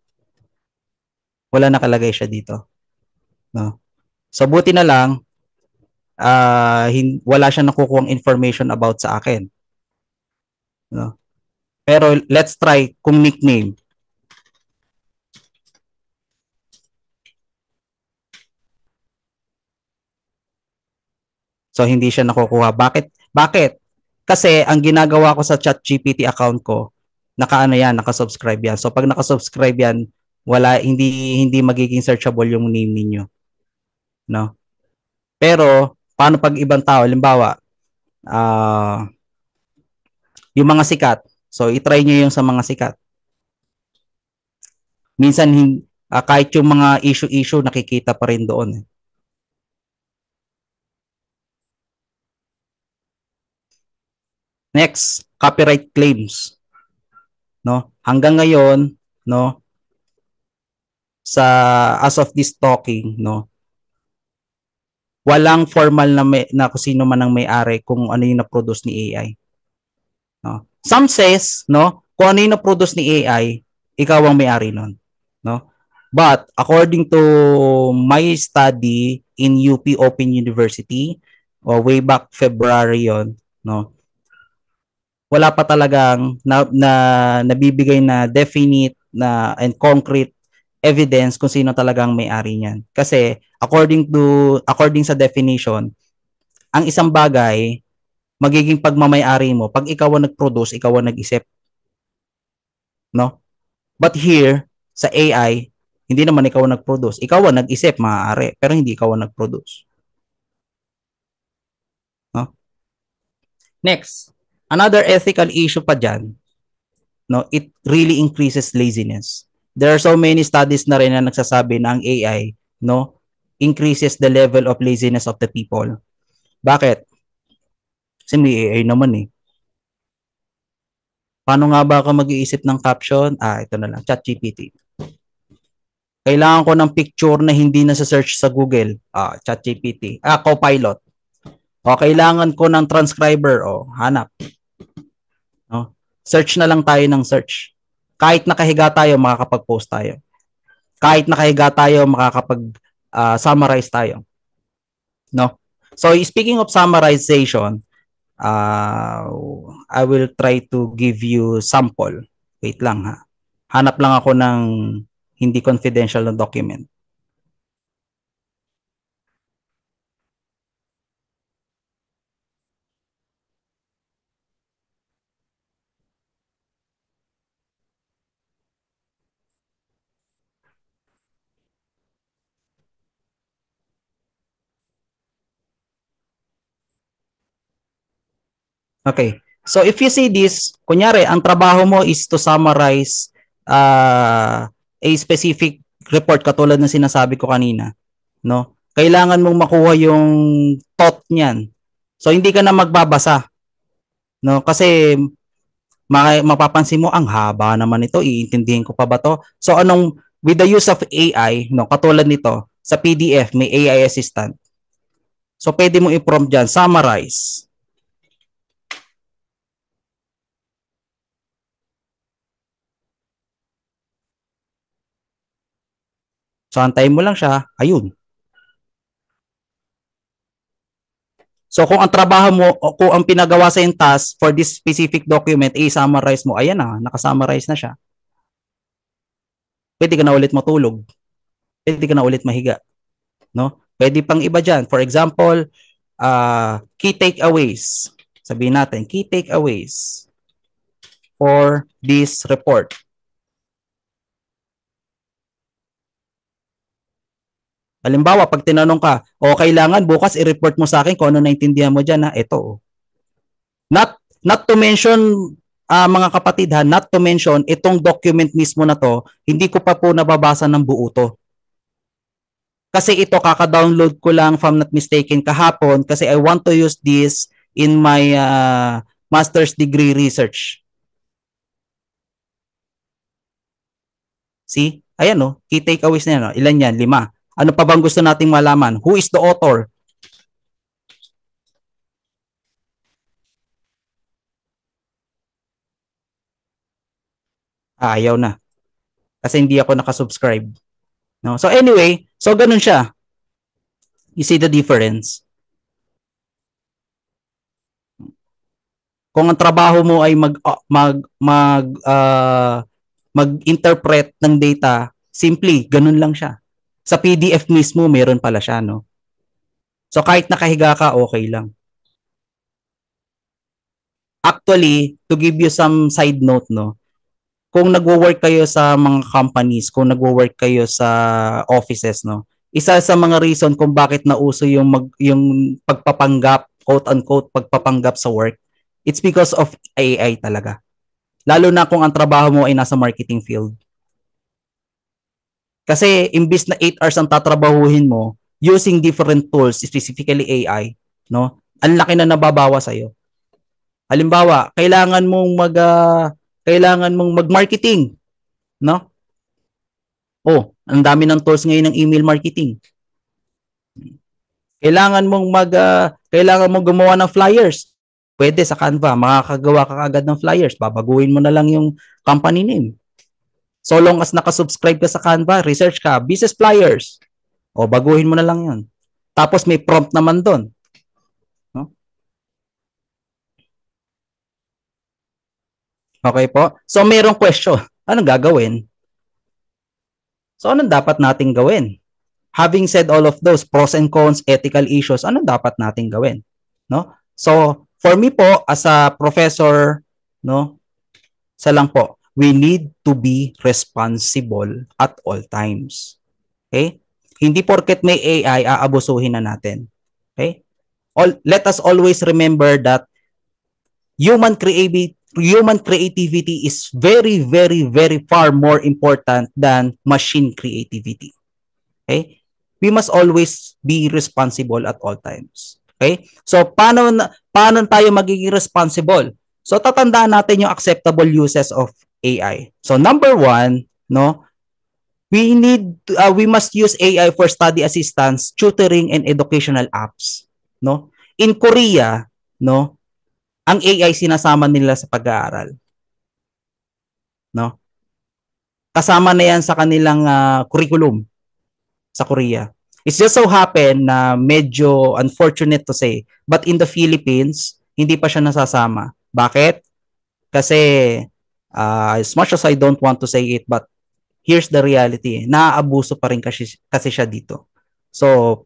Wala nakalagay siya dito. No? So, buti na lang, wala siya nakukuhang information about sa akin. No? Pero, let's try kung nickname. So, hindi siya nakukuha. Bakit? Kasi, ang ginagawa ko sa ChatGPT account ko, naka-subscribe yan. So, pag naka-subscribe yan, hindi magiging searchable yung name ninyo. No? Pero, paano pag ibang tao? Halimbawa, yung mga sikat. So, i-try nyo yung sa mga sikat. Minsan, kahit yung mga issue, nakikita pa rin doon. Next, copyright claims. No? Hanggang ngayon, no, as of this talking, no, walang formal na kung sino man ang may-ari kung ano yung na-produce ni AI. No? Some says, no, kung ano yung na-produce ni AI, ikaw ang may-ari nun. No? But according to my study in UP Open University, way back February yon, no, wala pa talagang nabibigay na definite na and concrete evidence kung sino talagang may-ari niyan. Kasi according sa definition, ang isang bagay magiging pagmamay-ari mo pag ikaw ang nag-produce, ikaw ang nag-isip. No? But here sa AI, hindi naman ikaw ang nag-produce. Ikaw ang nag-isip, maaari, pero hindi ikaw ang nag-produce. No? Next, another ethical issue pa dyan, no, it really increases laziness. there are so many studies na rin na nagsasabi na ang AI, no, increases the level of laziness of the people. Bakit? Kasi may AI naman eh. Paano nga ba ako mag-iisip ng caption? Ito na lang, ChatGPT. Kailangan ko ng picture na hindi na sa search sa Google. ChatGPT. Copilot. O, kailangan ko ng transcriber. O, hanap. No? Search na lang tayo ng search. Kahit nakahiga tayo, makakapag-post tayo. Kahit nakahiga tayo, makakapag-summarize tayo. No? So, speaking of summarization, I will try to give you sample. Wait lang ha. Hanap lang ako ng hindi confidential na document. Okay. So if you see this, kunyari, ang trabaho mo is to summarize a specific report katulad ng sinasabi ko kanina, no? Kailangan mong makuha yung thought niyan. So hindi ka na magbabasa, no? Kasi mapapansin mo ang haba naman ito, iintindihin ko pa ba to? So with the use of AI, no, katulad nito, sa PDF may AI assistant. So pwede mo i-prompt diyan, summarize. So, antayin mo lang siya, ayun. So, kung ang trabaho mo, o kung ang pinagawa sa yung task for this specific document, i-summarize mo, ayan na, nakasummarize na siya. Pwede ka na ulit matulog. Pwede ka na ulit mahiga. No? Pwede pang iba dyan. For example, key takeaways. Sabihin natin, key takeaways for this report. Halimbawa, pag tinanong ka, kailangan bukas i-report mo sa akin kung ano naintindihan mo dyan, ito. Not to mention, mga kapatid not to mention, itong document mismo na to, hindi ko pa po nababasa ng buo to. Kasi ito, kaka-download ko lang, if I'm not mistaken, kahapon, kasi I want to use this in my master's degree research. See? Ayan, key takeaways na yan. Ilan yan? 5. Ano pa bang gusto nating malaman? Who is the author? Ayaw na. Kasi hindi ako nakasubscribe. No? So anyway, so ganun siya. You see the difference? Kung ang trabaho mo ay mag-interpret ng data, simply, ganun lang siya. Sa PDF mismo, meron pala siya, no? So, kahit nakahiga ka, okay lang. Actually, to give you some side note, no? Kung nagwo-work kayo sa mga companies, kung nagwo-work kayo sa offices, no? Isa sa mga reason kung bakit nauso yung pagpapanggap, quote-unquote, pagpapanggap sa work, it's because of AI talaga. Lalo na kung ang trabaho mo ay nasa marketing field. Kasi imbis na 8 hours ang tatrabahuhin mo using different tools, specifically AI, no? Ang laki na nababawa sa iyo. Halimbawa, kailangan mong mag-marketing, no? Ang dami ng tools ngayon ng email marketing. Kailangan mong gumawa ng flyers. Pwede sa Canva, makakagawa ka agad ng flyers. Babaguhin mo na lang yung company name. So long as nakasubscribe ka sa Canva, research ka, business flyers. Baguhin mo na lang yun. Tapos may prompt naman doon. No? Okay po? So mayroong question. Anong gagawin? So anong dapat nating gawin? Having said all of those pros and cons, ethical issues, anong dapat nating gawin? No? So for me po, as a professor, no, sa lang po, we need to be responsible at all times. Okay? Hindi porket may AI, aabusuhin na natin. Okay? Let us always remember that human human creativity is very, very, very far more important than machine creativity. Okay? We must always be responsible at all times. Okay? So, paano tayo magiging responsible? So, tatandaan natin yung acceptable uses of AI. So, number one, no, we must use AI for study assistance, tutoring, and educational apps. No? In Korea, no, ang AI sinasama nila sa pag-aaral. No? Kasama na yan sa kanilang curriculum sa Korea. It's just so happen na medyo unfortunate to say, but in the Philippines, hindi pa siya nasasama. Bakit? Kasi as much as I don't want to say it, but here's the reality. Naaabuso pa rin kasi siya dito. So,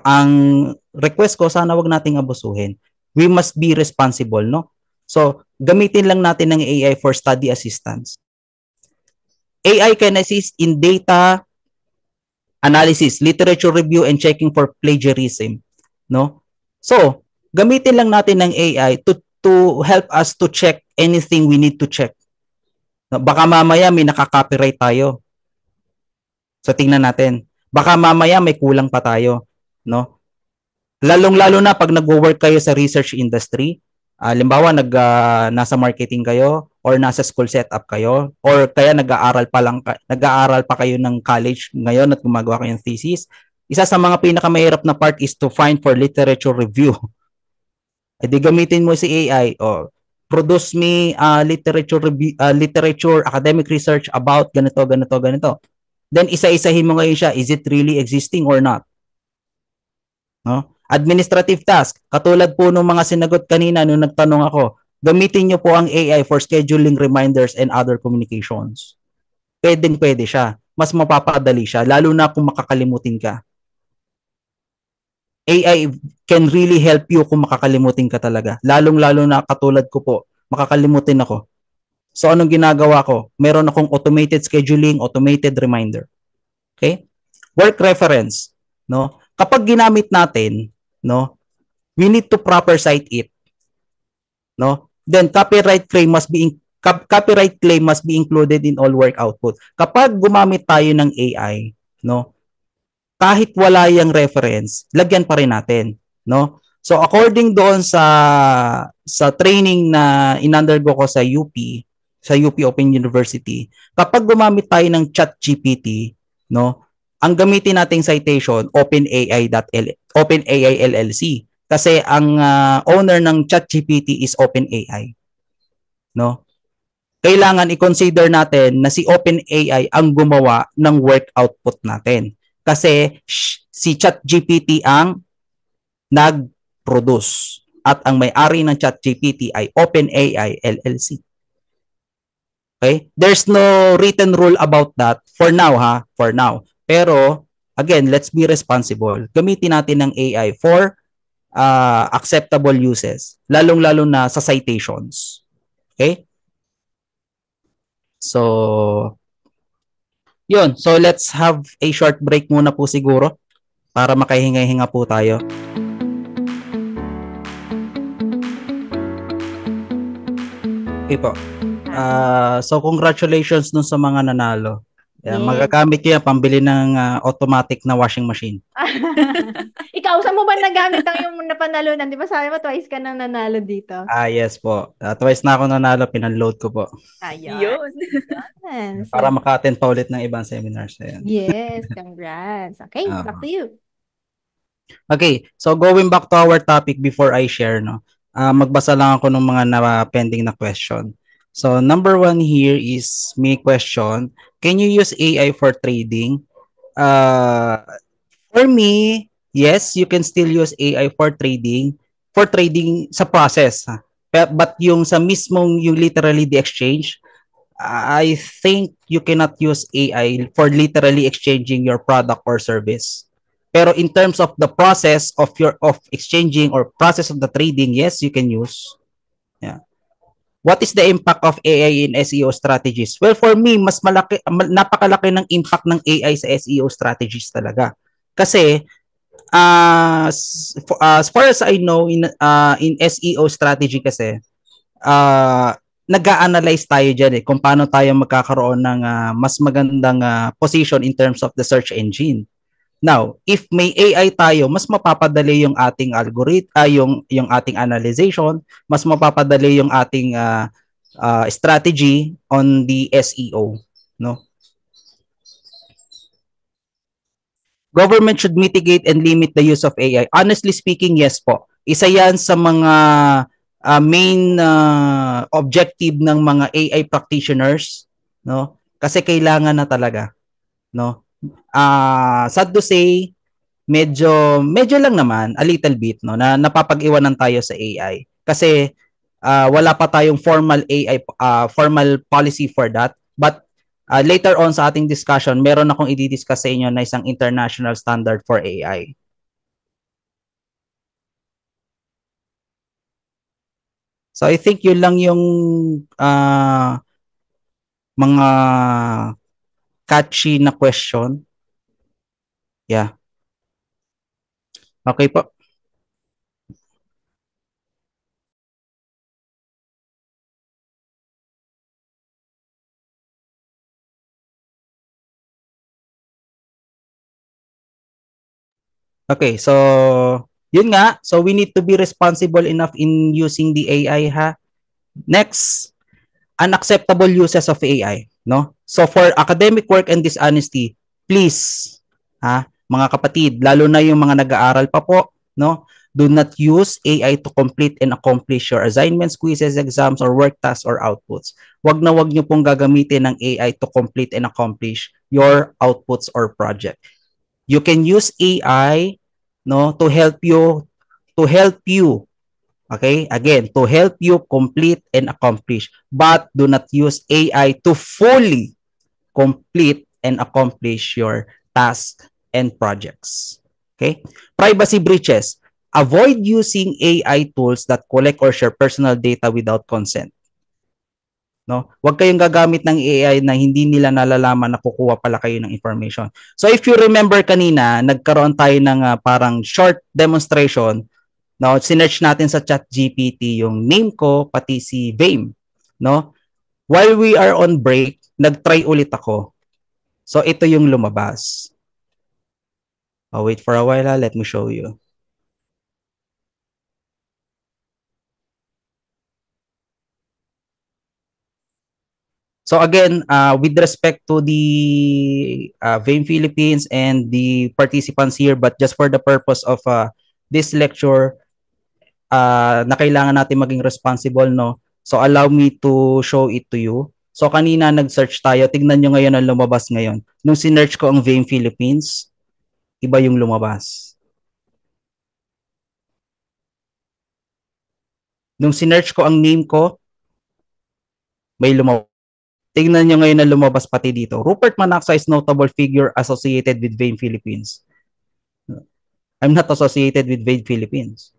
ang request ko, sana wag nating abusuhin. We must be responsible, no? So, gamitin lang natin ng AI for study assistance. AI can assist in data analysis, literature review, and checking for plagiarism, no? So, gamitin lang natin ng AI to help us to check anything we need to check. Baka mamaya may nakaka-copyright tayo. So, tingnan natin. Baka mamaya may kulang pa tayo, no? Lalong-lalo na pag nagwo-work kayo sa research industry, halimbawa nasa marketing kayo or nasa school setup kayo or kaya nag-aaral pa kayo ng college ngayon at gumagawa kayo ng thesis. Isa sa mga pinakamahirap na part is to find for literature review. E di gamitin mo si AI produce me literature review, literature academic research about ganito. Then isa-isahin mo ngayon siya, is it really existing or not? No? Administrative task, katulad po ng mga sinagot kanina nung nagtanong ako, gamitin nyo po ang AI for scheduling reminders and other communications. Pwede siya. Mas mapapadali siya, lalo na kung makakalimutin ka. AI can really help you kung makakalimutin ka talaga. Lalong-lalo na katulad ko po, makakalimutin ako. So anong ginagawa ko? Meron akong automated scheduling, automated reminder. Okay? Work reference, no? Kapag ginamit natin, no, we need to proper cite it, no? Then copyright claim must be included in all work output. Kapag gumamit tayo ng AI, no, kahit wala yung reference, lagyan pa rin natin, no? So according doon sa training na in-undergo ko sa UP Open University, kapag gumamit tayo ng ChatGPT, no, ang gamitin nating citation OpenAI LLC kasi ang owner ng ChatGPT is OpenAI, no? Kailangan i-consider natin na si OpenAI ang gumawa ng work output natin kasi si ChatGPT ang nag-produce at ang may-ari ng ChatGPT ay OpenAI LLC. Okay? There's no written rule about that for now, for now. Pero, again, let's be responsible. Gamitin natin ng AI for acceptable uses, lalong-lalo na sa citations. Okay? So, yun. So, let's have a short break muna po siguro para makahinga-hinga po tayo. Okay po. So, congratulations dun sa mga nanalo. Yeah, yes. Magagamit ko yan pambili ng automatic na washing machine. Ikaw, saan mo ba nagamit ang yung napanalunan? Di ba sabi mo, twice ka nang nanalo dito? Yes po. Twice na ako nanalo, pinanload ko po. Ayun. Para maka-attend pa ulit ng ibang seminars. Ayan. Yes, congrats. Okay, back to you. Okay, so going back to our topic before I share, no, magbasa lang ako ng mga pending na question. So, number one here is may question, can you use AI for trading? For me, yes, you can still use AI for trading sa process. But yung sa mismong, yung literally the exchange, I think you cannot use AI for literally exchanging your product or service. Pero in terms of the process of exchanging or process of the trading, yes, you can use. Yeah. What is the impact of AI in SEO strategies? Well, for me, napakalaki ng impact ng AI sa SEO strategies talaga. Kasi as far as I know in SEO strategy kasi nag-a-analyze tayo dyan kung paano tayo magkakaroon ng mas magandang position in terms of the search engine. Now, if may AI tayo, mas mapapadali yung ating algorithm, yung ating analyzation, mas mapapadali yung ating strategy on the SEO, no? Government should mitigate and limit the use of AI. Honestly speaking, yes po. Isa yan sa mga main objective ng mga AI practitioners, no? Kasi kailangan na talaga, no? Sad to say, medyo lang naman, a little bit, no, na napapag-iwanan tayo sa AI. Kasi wala pa tayong formal AI formal policy for that. But later on sa ating discussion, meron akong i-discuss sa inyo na isang international standard for AI. So I think yun lang yung mga catchy na question. Yeah. Okay po. Okay, so yun nga. So we need to be responsible enough in using the AI, ha. Next, unacceptable uses of AI, no? So for academic work and dishonesty, please, mga kapatid, lalo na yung mga nag-aaral pa po, no? Do not use AI to complete and accomplish your assignments, quizzes, exams, or work tasks or outputs. Wag na wag nyo pong gagamitin ng AI to complete and accomplish your outputs or project. You can use AI, no, to help you, okay? Again, to help you complete and accomplish, but do not use AI to fully complete and accomplish your tasks and projects. Okay? Privacy breaches. Avoid using AI tools that collect or share personal data without consent. No? Huwag kayong gagamit ng AI na hindi nila nalalaman na kukuha pala kayo ng information. So if you remember kanina, nagkaroon tayo ng parang short demonstration. No, sinearch natin sa ChatGPT yung name ko pati si Vame, no? While we are on break, nag-try ulit ako. So ito yung lumabas. Wait for a while, let me show you. So again, with respect to the Vame Philippines and the participants here, but just for the purpose of this lecture, na kailangan natin maging responsible, no? So allow me to show it to you. So kanina nag-search tayo, tignan nyo ngayon ang lumabas ngayon. Nung sinearch ko ang Vame Philippines, iba yung lumabas. Nung sinearch ko ang name ko, may lumabas. Tignan nyo ngayon na lumabas pati dito. Rupert Manaxa is notable figure associated with Vame Philippines. I'm not associated with Vame Philippines.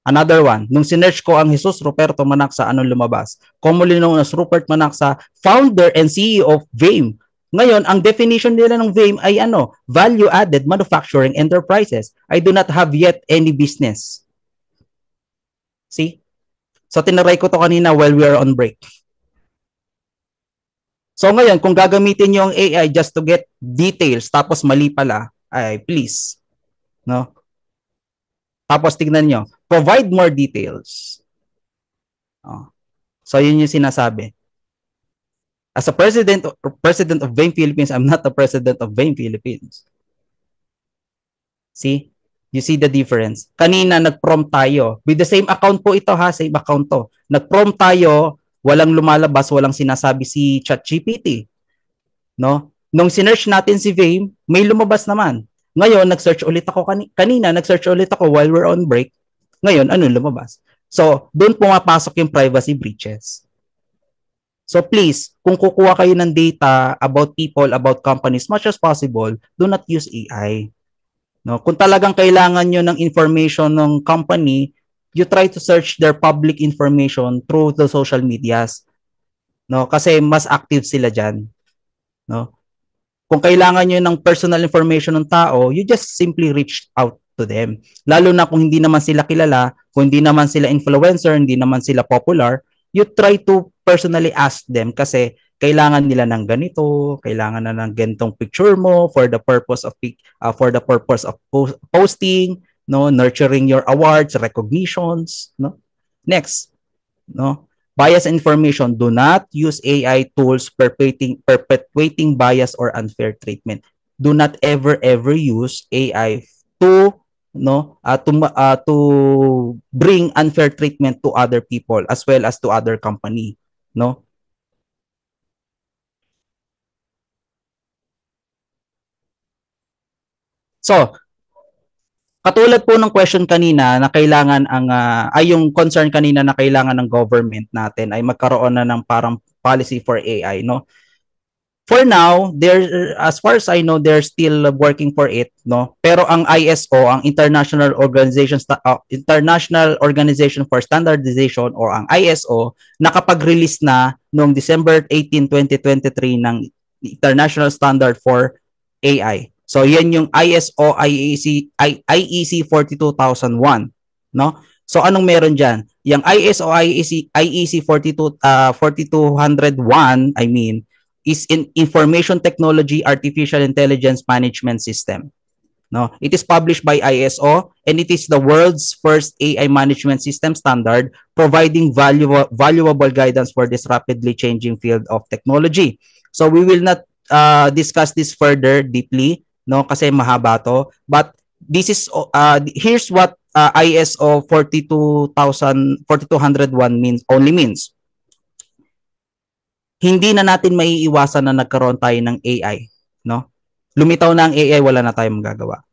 Another one, nung sinearch ko ang Jesus Ruperto Manaxa, anong lumabas? Commonly known as Rupert Manaxa, founder and CEO of Vame. Ngayon, ang definition nila ng Vame ay value-added manufacturing enterprises. I do not have yet any business. See? So, tinaray ko to kanina while we are on break. So, ngayon, kung gagamitin nyo ang AI just to get details, tapos mali pala, ay please. No? Tapos, tignan nyo. Provide more details. So, yun yung sinasabi. As a president of Vame Philippines, I'm not the president of Vame Philippines. See? You see the difference? Kanina, nag-prompt tayo. With the same account po ito, same account to. Nag-prompt tayo, walang lumalabas, walang sinasabi si ChatGPT. No? Nung sinearch natin si Vame, may lumabas naman. Ngayon, nag-search ulit ako kanina, nag-search ulit ako while we're on break. Ngayon, ano lumabas? So, doon pumapasok yung privacy breaches. So please, kung kukuha kayo ng data about people, about companies, much as possible, do not use AI. No? Kung talagang kailangan nyo ng information ng company, you try to search their public information through the social medias. No? Kasi mas active sila dyan. No? Kung kailangan nyo ng personal information ng tao, you just simply reach out to them. Lalo na kung hindi naman sila kilala, kung hindi naman sila influencer, hindi naman sila popular, you try to personally ask them kasi kailangan nila ng ganito, kailangan na ng ganitong picture mo for the purpose of posting, no, nurturing your awards, recognitions, no. Next, no, bias information. Do not use AI tools perpetuating bias or unfair treatment. Do not ever use AI to to bring unfair treatment to other people as well as to other company, no. So, katulad po ng question kanina na kailangan yung concern kanina na kailangan ng government natin ay magkaroon na ng parang policy for AI, no? For now, as far as I know, they're still working for it, no? Pero ang ISO, ang International Organization for Standardization or ang ISO, nakapag-release na noong December 18, 2023 ng International Standard for AI. So yan yung ISO IEC 42001, no? So anong meron diyan? Yung ISO IEC 42001, I mean, is in Information Technology Artificial Intelligence Management System. No, it is published by ISO and it is the world's first AI management system standard providing valuable guidance for this rapidly changing field of technology. So we will not discuss this further deeply, no, kasi mahaba to, but this is here's what ISO 42001 means. Hindi na natin maiiwasan na nagkaroon tayo ng AI, no? Lumitaw na ang AI, wala na tayong magagawa,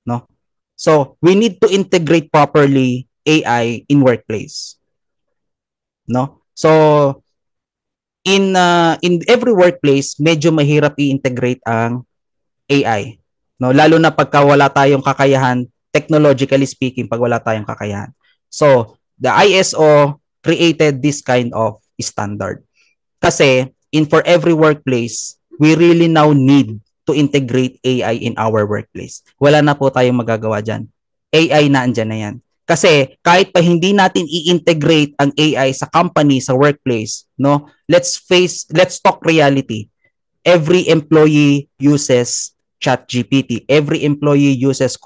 no? So, we need to integrate properly AI in workplace, no? So, in every workplace, medyo mahirap i-integrate ang AI, no? Lalo na pagka wala tayong kakayahan, technologically speaking, pag wala tayong kakayahan. So, the ISO created this kind of standard. Kasi for every workplace, we really now need to integrate AI in our workplace. Wala na po tayong magagawa dyan. AI na andyan na yan. Kasi kahit pa hindi natin i-integrate ang AI sa company, sa workplace, no? Let's talk reality. Every employee uses ChatGPT. Every employee uses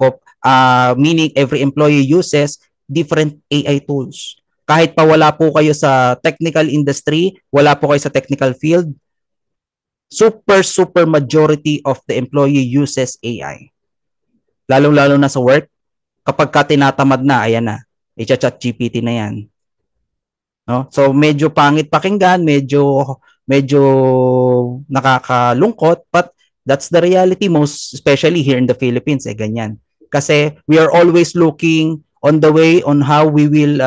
meaning every employee uses different AI tools. Kahit pa wala po kayo sa technical industry, wala po kayo sa technical field, super majority of the employee uses AI. Lalo na sa work, kapag ka tinatamad na, ayan na, i-chat GPT na yan. No? So medyo pangit pakinggan, medyo nakakalungkot, but that's the reality, most especially here in the Philippines, ganyan. Kasi we are always looking on the way on how we will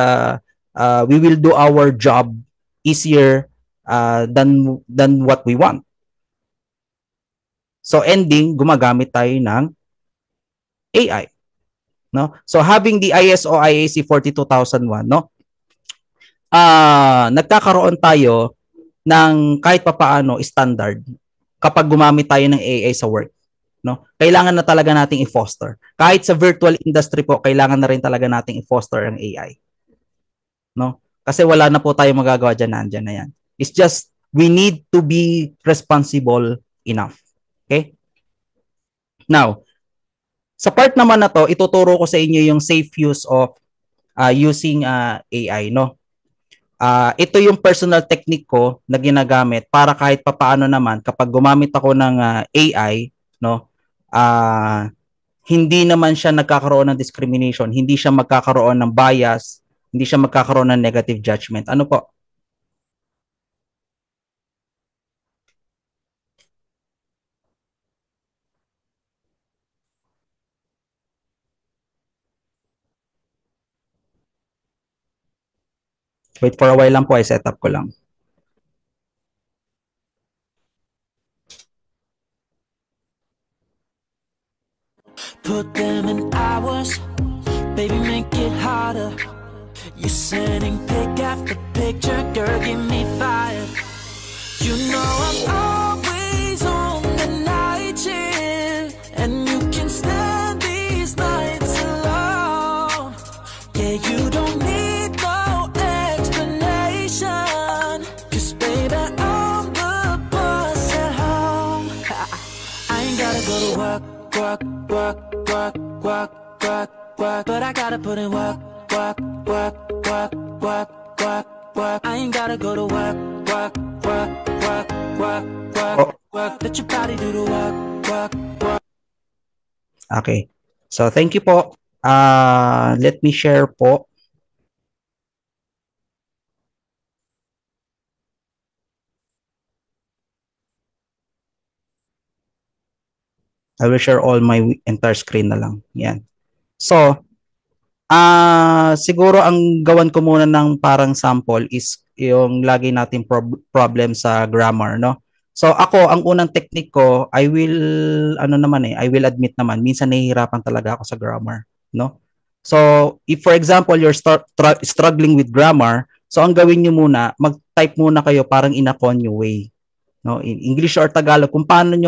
do our job easier than what we want. So ending, gumagamit tayo ng AI, no? So having the ISO IEC 42001, no? Nagkakaroon tayo ng kahit papaano standard kapag gumamit tayo ng AI sa work, no? Kailangan na talaga nating i-foster. Kahit sa virtual industry po, kailangan na rin talaga nating i-foster ang AI. No? Kasi wala na po tayong magagawa dyan, nandyan na yan. It's just, we need to be responsible enough. Okay? Now, sa part naman na to, ituturo ko sa inyo yung safe use of using AI, no? Ito yung personal technique ko na ginagamit para kahit papaano naman, kapag gumamit ako ng AI, no? Hindi naman siya nagkakaroon ng discrimination, hindi siya magkakaroon ng bias, hindi siya magkakaroon ng negative judgment. Ano po? Wait for a while lang po, ay set up ko lang. Put them in hours, baby, make it harder. You're sending pic after picture, girl, give me fire. You know I'm always on the night shift, and you can stand these nights alone. go to work, work, work, work, work, work, work. But I gotta put in work, work, work, work, work, work, work. I ain't gotta go to work, work, work, work, work, work, work. Let your body do the work, work, work. Okay. So, thank you po. Let me share po. I will share all my entire screen na lang. Yan. So, siguro ang gawan ko muna ng parang sample is yung lagi natin problem sa grammar, no? So, ako, ang unang technique ko, I will admit naman, minsan nahihirapan talaga ako sa grammar, no? So, if for example, you're struggling with grammar, so ang gawin nyo muna, mag-type muna kayo parang in a Konyo way, no? In English or Tagalog, kung paano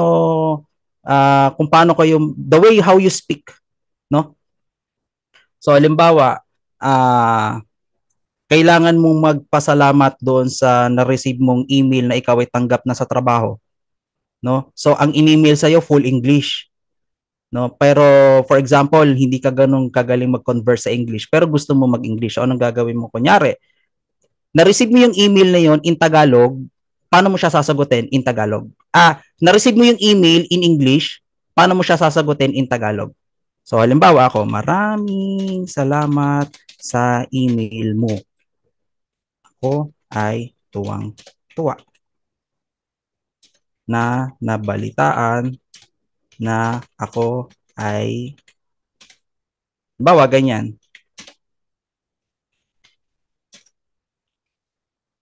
kayo, the way how you speak, no? So, halimbawa, kailangan mong magpasalamat doon sa na-receive mong email na ikaw ay tanggap na sa trabaho, no? So, ang in-email sa'yo, full English, no? Pero, for example, hindi ka ganun kagaling mag-converse sa English, pero gusto mo mag-English. So, anong gagawin mo? Kunyari, na-receive mo yung email na yon in Tagalog, paano mo siya sasagutin in Tagalog? Na-receive mo yung email in English, paano mo siya sasagutin in Tagalog? So, halimbawa ako, maraming salamat sa email mo. Ako ay tuwang-tuwa na nabalitaan na ako ay, halimbawa, ganyan.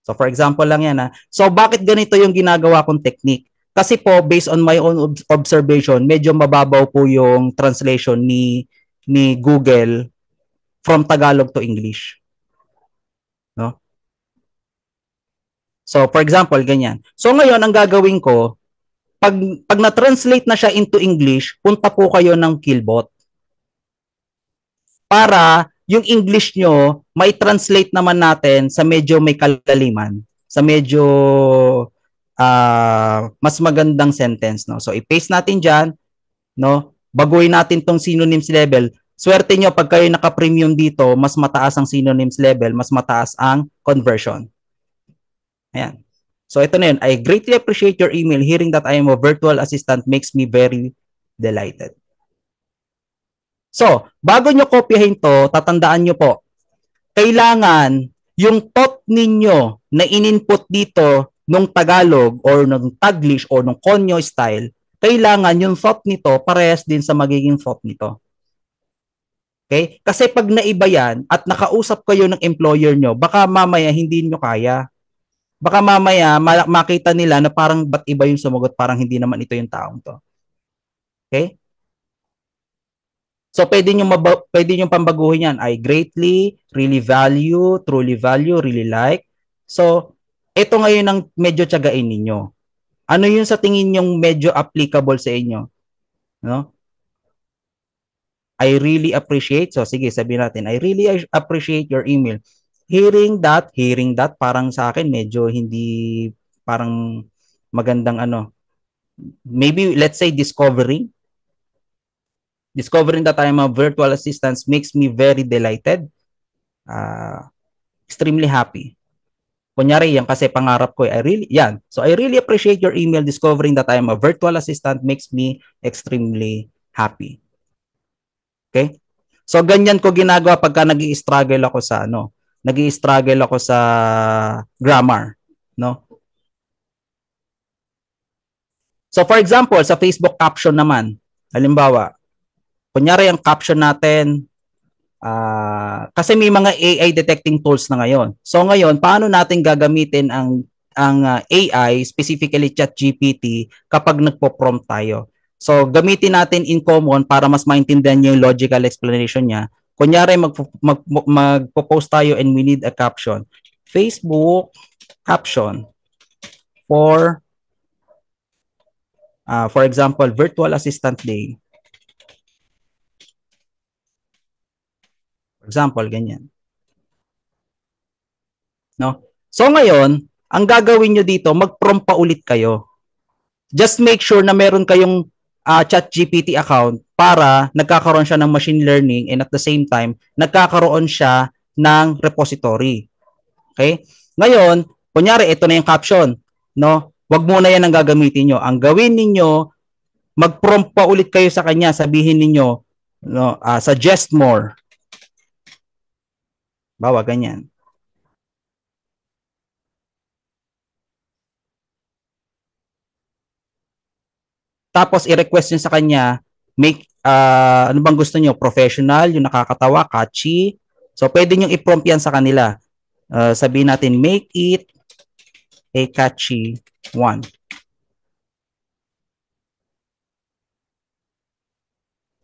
So, for example lang yan. So, bakit ganito yung ginagawa kong technique? Kasi po, based on my own observation, medyo mababaw po yung translation ni Google from Tagalog to English. No? So, for example, ganyan. So, ngayon, ang gagawin ko, pag na-translate na siya into English, punta po kayo ng Killbot. Para yung English nyo, may translate naman natin sa medyo may kalaliman, sa medyo mas magandang sentence, no? So, i-paste natin dyan, no? Baguhin natin tong synonyms level. Swerte nyo, pag kayo naka-premium dito, mas mataas ang synonyms level, mas mataas ang conversion. Ayan. So, ito na yun. I greatly appreciate your email. Hearing that I am a virtual assistant makes me very delighted. So, bago nyo kopyahin to, tatandaan nyo po, kailangan yung thought ninyo na in-input dito nung Tagalog or nung Taglish or nung Konyo style, kailangan yung thought nito parehas din sa magiging thought nito. Okay? Kasi pag naiba yan at nakausap kayo ng employer nyo, baka mamaya hindi nyo kaya. Baka mamaya makita nila na parang ba't iba yung sumagot, parang hindi naman ito yung taong to. Okay? So, pwede nyo pambaguhin yan. I greatly, really value, truly value, really like. So, ito ngayon ang medyo tiyagain ninyo. Ano yung sa tingin nyong medyo applicable sa inyo? No? I really appreciate. So, sige, sabihin natin, I really appreciate your email. Hearing that, parang sa akin, medyo hindi, parang magandang ano. Maybe, let's say, discovering that I am a virtual assistant makes me very delighted. Extremely happy. Kunyari yan kasi pangarap ko, So I really appreciate your email. Discovering that I am a virtual assistant makes me extremely happy. Okay? So ganyan ko ginagawa pagka nag-i-struggle ako sa grammar, no? So for example, sa Facebook caption naman, halimbawa, kunyari ang caption natin, kasi may mga AI detecting tools na ngayon. So ngayon, paano natin gagamitin ang AI, specifically ChatGPT, kapag nagpo-prompt tayo? So gamitin natin in common para mas maintindihan niyo yung logical explanation niya. Kunyari, magpo-post tayo and we need a caption. Facebook caption for example, Virtual Assistant Day. For example, ganyan. No? So ngayon, ang gagawin nyo dito, mag-prompt pa ulit kayo. Just make sure na meron kayong ChatGPT account para nagkakaroon siya ng machine learning and at the same time, nagkakaroon siya ng repository. Okay? Ngayon, kunyari, ito na yung caption. No? Wag muna yan ang gagamitin nyo. Ang gawin ninyo, mag-prompt pa ulit kayo sa kanya. Sabihin ninyo, no, suggest more. Bawa, ganyan. Tapos, i-request nyo sa kanya, make, ano bang gusto nyo? Professional, yung nakakatawa, catchy. So, pwede nyo i-prompt yan sa kanila. Sabihin natin, make it a catchy one.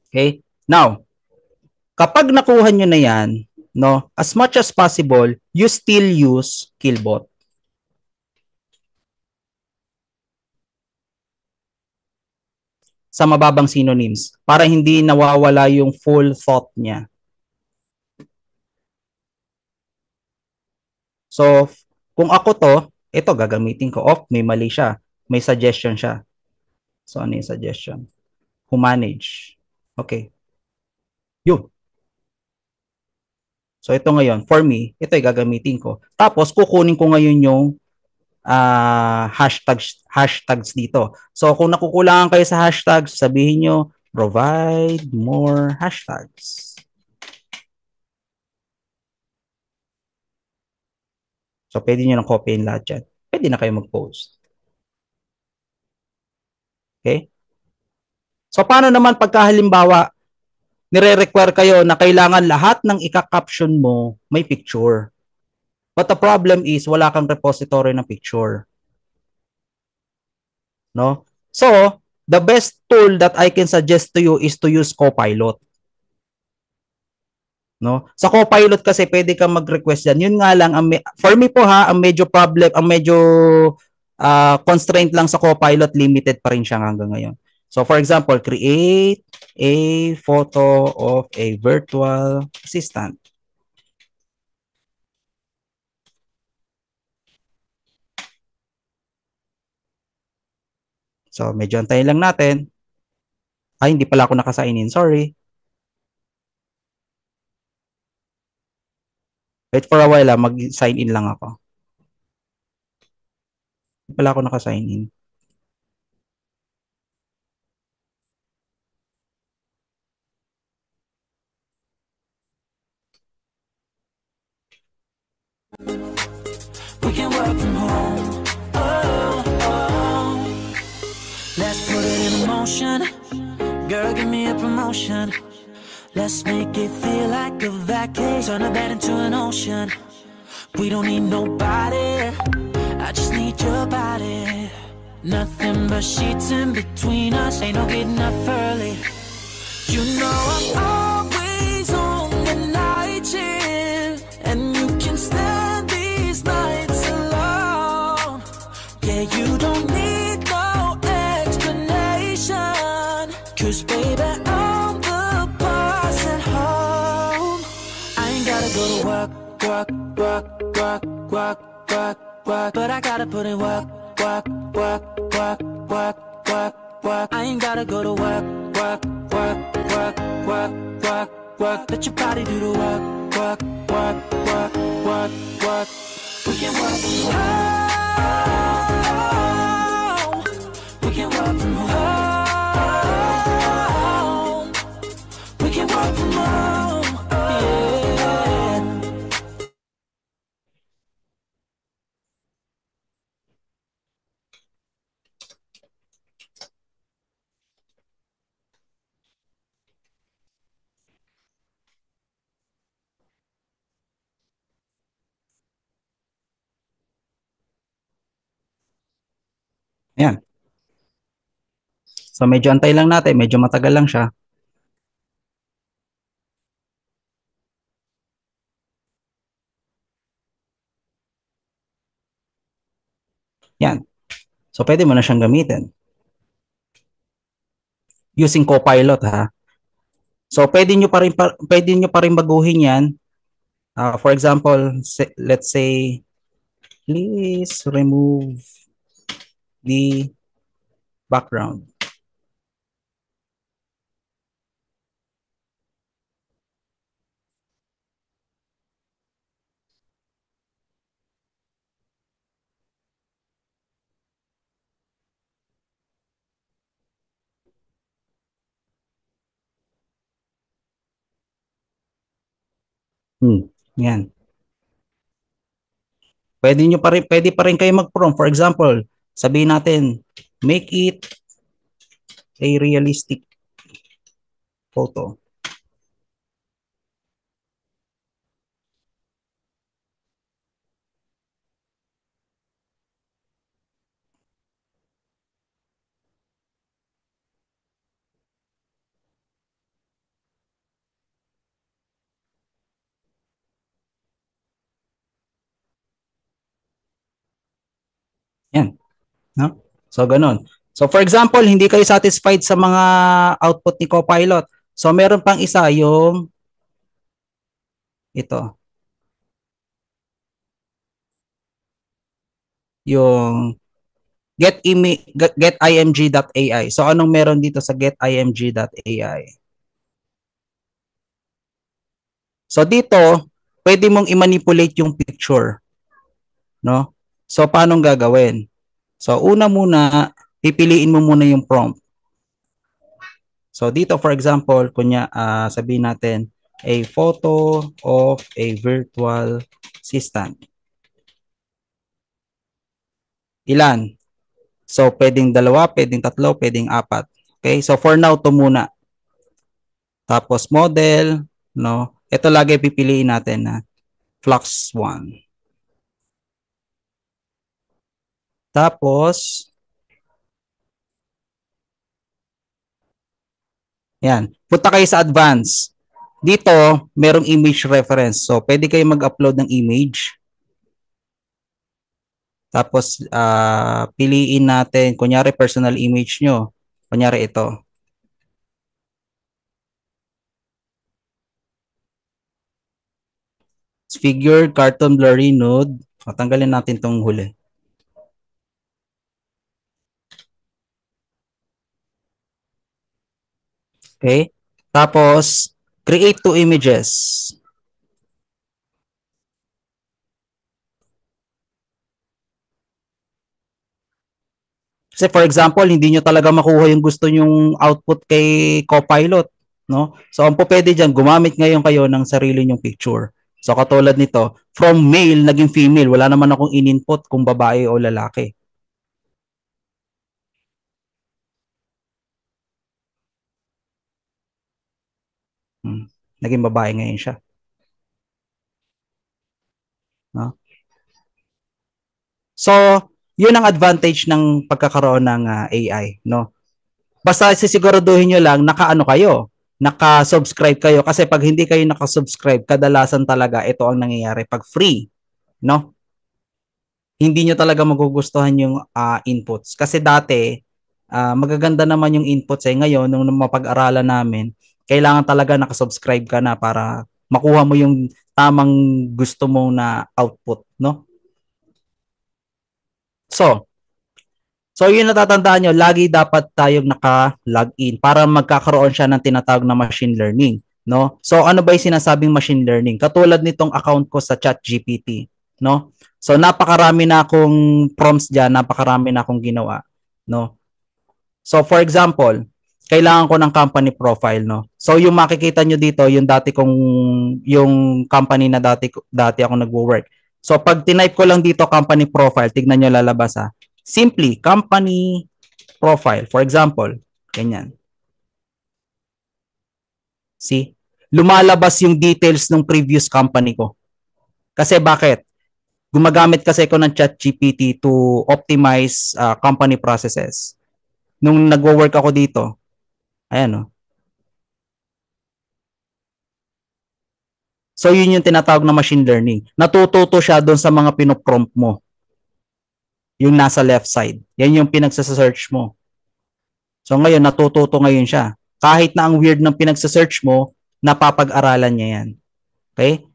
Okay? Now, kapag nakuha nyo na yan, no, as much as possible, you still use Killbot. Sa mababang synonyms para hindi nawawala yung full thought niya. So, kung ako to, ito gagamitin ko. May mali siya. May suggestion siya. So, ano yung suggestion? Who manage. Okay. Yun. So, ito ngayon, for me, ito ay gagamitin ko. Tapos, kukunin ko ngayon yung hashtags dito. So, kung nakukulangan kayo sa hashtags, sabihin nyo, provide more hashtags. So, pwede nyo nang copy in lahat yan. Pwede na kayo mag-post. Okay? So, paano naman pagka halimbawa, nire-require kayo na kailangan lahat ng ika-caption mo may picture. But the problem is, wala kang repository ng picture. No? So, the best tool that I can suggest to you is to use Copilot. No? Sa Copilot kasi pwede kang mag-request yan. Yun nga lang, for me po ha, ang medyo problem, ang medyo constraint lang sa Copilot, limited pa rin siya hanggang ngayon. So, for example, create a photo of a virtual assistant. So, medyo antayin lang natin. Ay, hindi pala ako nakasign in. Sorry. Wait for a while, mag-sign in lang ako. Hindi pala ako nakasign in. We can work from home. Oh, oh. Let's put it in motion. Girl, give me a promotion. Let's make it feel like a vacation. Turn a bed into an ocean. We don't need nobody. I just need your body. Nothing but sheets in between us. Ain't no getting up early. You know I'm always on the night shift, and you can stand these nights alone. Yeah, you don't need no explanation, 'cause baby, I'm the boss at home. I ain't gotta go to work, work, work, work, work, work, work, but I gotta put in work, work, work, work, work, work, work. I ain't gotta go to work, work, work, work, work, work, work. Let your body do the work, work, work, work, work, work. We can work from home. We can work from home. We can work from home. Yeah. Ayan. So, medyo antay lang natin. Medyo matagal lang siya. Yan. So, pwede mo na siyang gamitin. Using Copilot, ha? So, pwede nyo pa rin baguhin yan. For example, let's say, please remove the background. Yan. Pwede pa rin kayo mag-prompt. For example, sabihin natin, make it a realistic photo. Yan. No? So, ganun. So, for example, hindi kayo satisfied sa mga output ni Copilot. So, meron pang isa yung ito. Yung getimg.ai. So, anong meron dito sa getimg.ai? So, dito, pwede mong i-manipulate yung picture. No? So, paano gagawin? So, una muna, pipiliin mo muna yung prompt. So, dito, for example, sabihin natin, a photo of a virtual assistant. Ilan? So, pwedeng dalawa, pwedeng tatlo, pwedeng apat. Okay? So, for now, to muna. Tapos, model, no? Ito lagi pipiliin natin na Flux 1. Tapos, yan. Punta kayo sa advanced. Dito, merong image reference. So, pwede kayo mag-upload ng image. Tapos, piliin natin, kunyari, personal image nyo. Kunyari, ito. Figure, cartoon, blurry, nude. Tanggalin natin itong huli. Okay? Tapos, create two images. Kasi for example, hindi nyo talaga makuha yung gusto nyong output kay Copilot. No? So, ang po pwede dyan, gumamit ngayon kayo ng sarili nyong picture. So, katulad nito, from male, naging female. Wala naman akong in-input kung babae o lalaki. Naging babae ngayon siya. No? So, yun ang advantage ng pagkakaroon ng AI. No? Basta sisiguraduhin nyo lang, nakaano kayo, naka-subscribe kayo. Kasi pag hindi kayo naka-subscribe, kadalasan talaga ito ang nangyayari pag free. No? Hindi nyo talaga magugustuhan yung inputs. Kasi dati, magaganda naman yung inputs ngayon, nung mapag-aralan namin, kailangan talaga nakasubscribe ka na para makuha mo yung tamang gusto mong na output, no? So yun natatandaan nyo, lagi dapat tayong naka-login para magkakaroon siya ng tinatawag na machine learning, no? So ano ba yung sinasabing machine learning? Katulad nitong account ko sa ChatGPT, no? So napakarami na akong prompts diyan, napakarami na akong ginawa, no? So for example, kailangan ko ng company profile, no? So yung makikita nyo dito, yung company na dati ako nagwo-work. So pag tinype ko lang dito company profile, tignan nyo lalabas ha. Simply company profile. For example, ganyan. See? Lumalabas yung details ng previous company ko. Kasi bakit? Gumagamit kasi ako ng ChatGPT to optimize company processes. Nung nagwo-work ako dito, ayan o. So yun yung tinatawag na machine learning. Natututo siya doon sa mga pinoprompt mo. Yung nasa left side. Yan yung pinagsasearch mo. So ngayon, natututo ngayon siya. Kahit na ang weird ng pinagsasearch mo, napapag-aralan niya yan. Okay?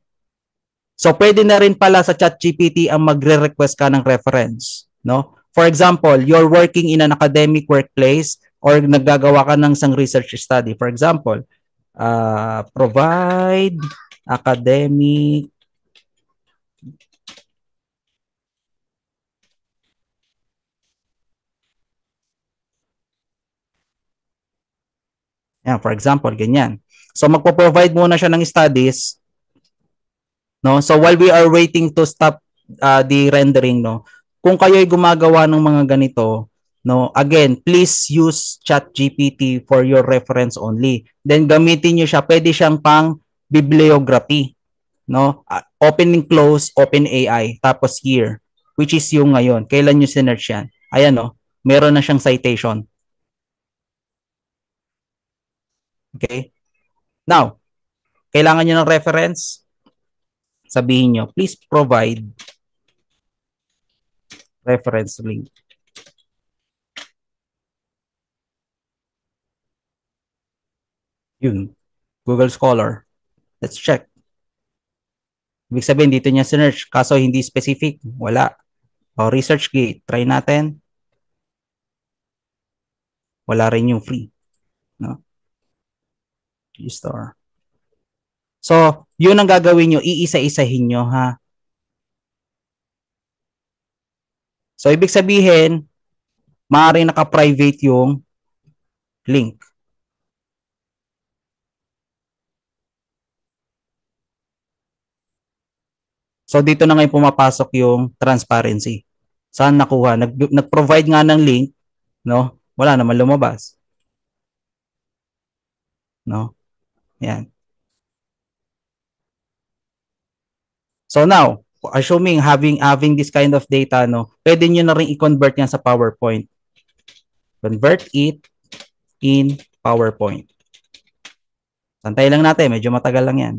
So pwede na rin pala sa ChatGPT ang magre-request ka ng reference. No? For example, you're working in an academic workplace or naggagawa ka ng isang research study. For example, provide academic yan, for example, ganyan. So magpo-provide muna siya ng studies. no? So while we are waiting to stop the rendering, no, kung kayo ay gumagawa ng mga ganito, no, again, please use ChatGPT for your reference only. Then gamitin niyo siya, pwede siyang pang bibliography, no? Open and close, open AI, tapos here, which is yung ngayon. Kailan niyo sinearch yan? Ayan, no, meron na siyang citation. Okay? Now, kailangan niyo ng reference, sabihin niyo, please provide reference link. Yun, Google Scholar. Let's check. Ibig sabihin, dito niya sinearch, kaso hindi specific, wala. O, ResearchGate, try natin. Wala rin yung free. No? G-Star. So, yun ang gagawin nyo, iisa-isahin nyo, ha? So, ibig sabihin, maaaring naka-private yung link. So, dito na ngayon pumapasok yung transparency. Saan nakuha? Nag-provide nga ng link, no? Wala naman lumabas. No? Yan. So now, assuming having this kind of data, no, pwede nyo na rin i-convert yan sa PowerPoint. Convert it in PowerPoint. Santay lang natin, medyo matagal lang yan.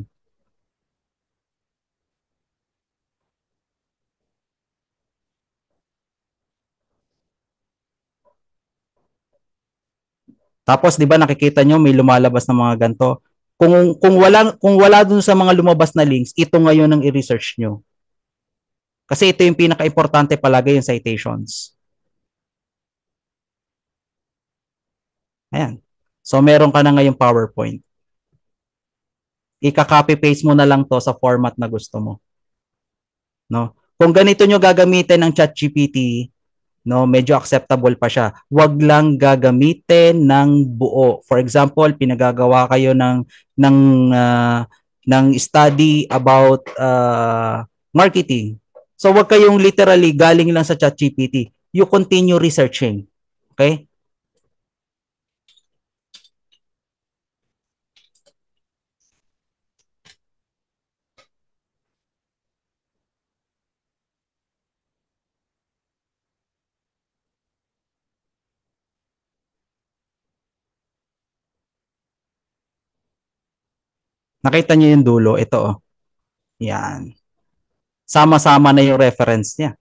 Tapos 'di ba nakikita nyo may lumalabas na mga ganto. Kung wala dun sa mga lumabas na links, ito ngayon ang i-research nyo. Kasi ito yung pinaka-importante palagi yung citations. Ayan. So meron ka na ngayong PowerPoint. Ika-copy paste mo na lang to sa format na gusto mo. No? Kung ganito nyo gagamitin ng ChatGPT, no, medyo acceptable pa siya. Huwag lang gagamitin ng buo. For example, pinagagawa kayo ng study about marketing. So huwag kayong literally galing lang sa ChatGPT. You continue researching. Okay? Nakita niyo yung dulo, ito oh. Yan. Sama-sama na yung reference niya.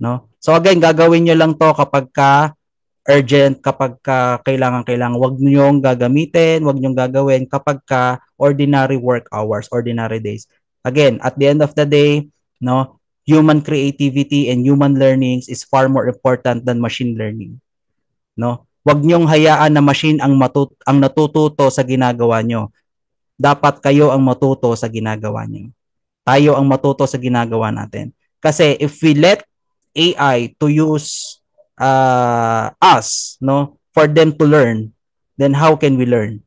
No? So again, gagawin niyo lang to kapag ka urgent, kapag ka kailangan. Wag niyo gagamitin, wag niyo gagawin kapag ka ordinary work hours, ordinary days. Again, at the end of the day, no, human creativity and human learnings is far more important than machine learning. No? Wag niyo hayaan na machine ang natututo sa ginagawa niyo. Dapat kayo ang matuto sa ginagawa niyo. Tayo ang matuto sa ginagawa natin. Kasi if we let AI to use us, no, for them to learn, then how can we learn?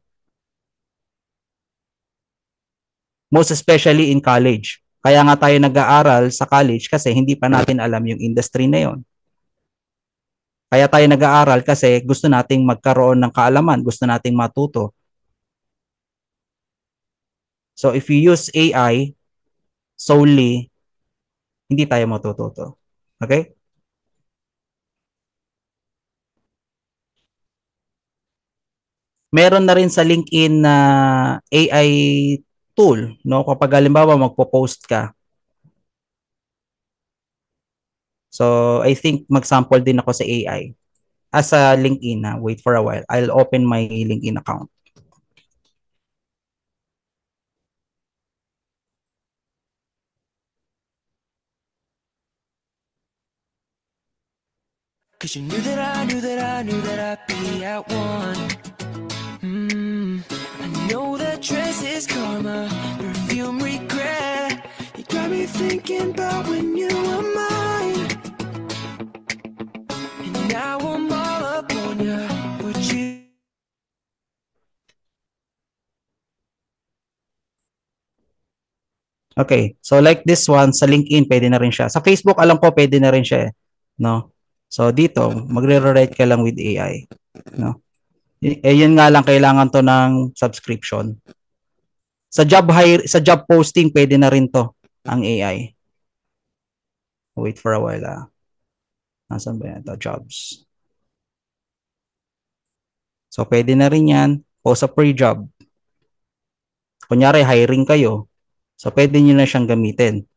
Most especially in college. Kaya nga tayo nag-aaral sa college kasi hindi pa natin alam yung industry na yon. Kaya tayo nag-aaral kasi gusto nating magkaroon ng kaalaman, gusto nating matuto. So if you use AI solely, hindi tayo matututo. Okay? Meron na rin sa LinkedIn na AI tool, no? Kapag halimbawa magpo-post ka. So, I think mag-sample din ako sa AI. As a LinkedIn, wait for a while. I'll open my LinkedIn account. Cause you knew that I knew that I knew that I'd be at one. I know that dress is karma, perfume regret. You got me thinking about when you were mine. And now I'm all up on you. Would you? Okay. So like this one, sa LinkedIn, pwede na rin siya. Sa Facebook, alam ko, pwede na rin siya eh. No? So dito, magre-rewrite ka lang with AI. No? Yun nga lang, kailangan to ng subscription. Sa job posting, pwede na rin to, ang AI. Wait for a while. Nasaan ba yan? Ito, jobs. So pwede na rin yan. Post a free job. Kunyari, hiring kayo. So pwede nyo na siyang gamitin.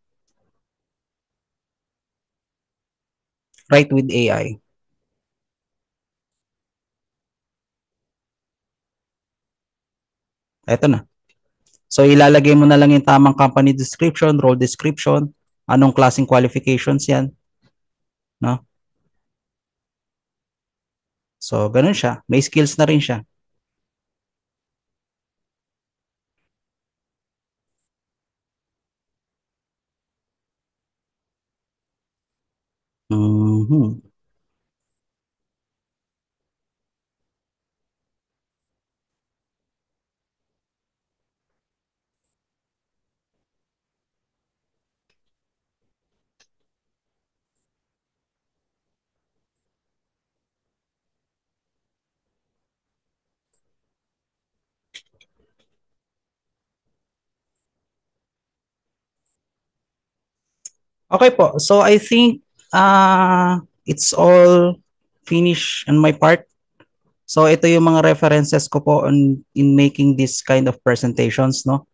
Write with AI. Ito na. So ilalagay mo na lang yung tamang company description, role description, anong klaseng qualifications yan. No? So ganun siya. May skills na rin siya. Mhm. Okay po. So I think it's all finished on my part. So ito yung mga references ko po in making this kind of presentations, no?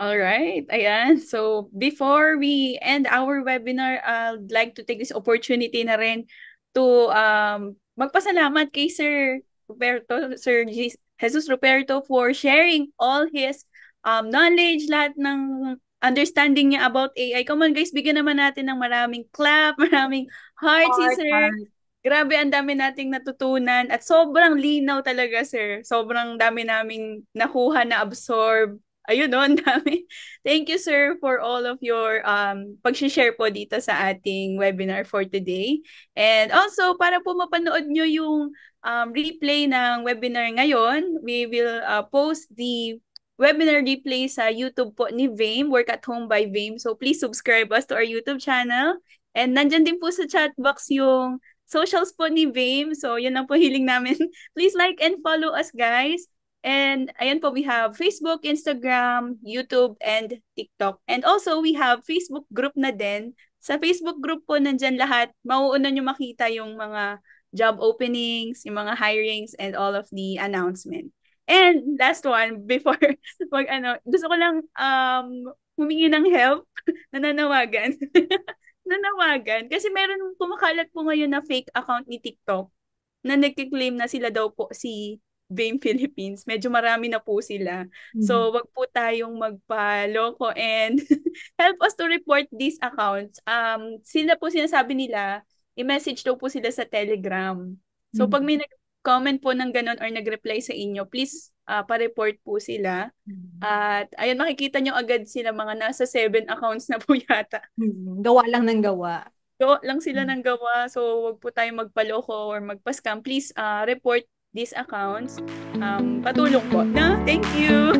All right. Ayan. So, before we end our webinar, I'd like to take this opportunity na rin to magpasalamat kay Sir Roberto, Jesus Roberto for sharing all his knowledge, lahat ng understanding niya about AI. Come on guys, bigyan naman natin ng maraming clap, maraming heart si Sir. Grabe, ang dami nating natutunan at sobrang linaw talaga, Sir. Sobrang dami naming nakuha na absorb. Ayun, no, ang dami. Thank you, sir, for all of your pag-share po dito sa ating webinar for today. And also, para po mapanood nyo yung replay ng webinar ngayon, we will post the webinar replay sa YouTube po ni Vame, Work at Home by Vame. So please subscribe us to our YouTube channel. And nandyan din po sa chat box yung socials po ni Vame. So yun ang po hiling namin. Please like and follow us, guys. And ayan po, we have Facebook, Instagram, YouTube, and TikTok. And also, we have Facebook group na din. Sa Facebook group po, nandyan lahat. Mauuna nyo makita yung mga job openings, yung mga hirings, and all of the announcement. And last one, before gusto ko lang humingi ng help, nananawagan. Nanawagan. Kasi meron kumakalat po ngayon na fake account ni TikTok na nagkiklaim na sila daw po si Vame Philippines. Medyo marami na po sila. So, wag po tayong magpaloko and help us to report these accounts. Sila po sinasabi nila, i-message daw po sila sa Telegram. So, pag may nag-comment po ng ganun or nag-reply sa inyo, please pa-report po sila. At ayun, makikita nyo agad sila, mga nasa 7 accounts na po yata. Gawa lang ng gawa. Gawa lang sila ng gawa. So, wag po tayong magpaloko or magpa-scam. Please report these accounts. Patulong po. No? Thank you!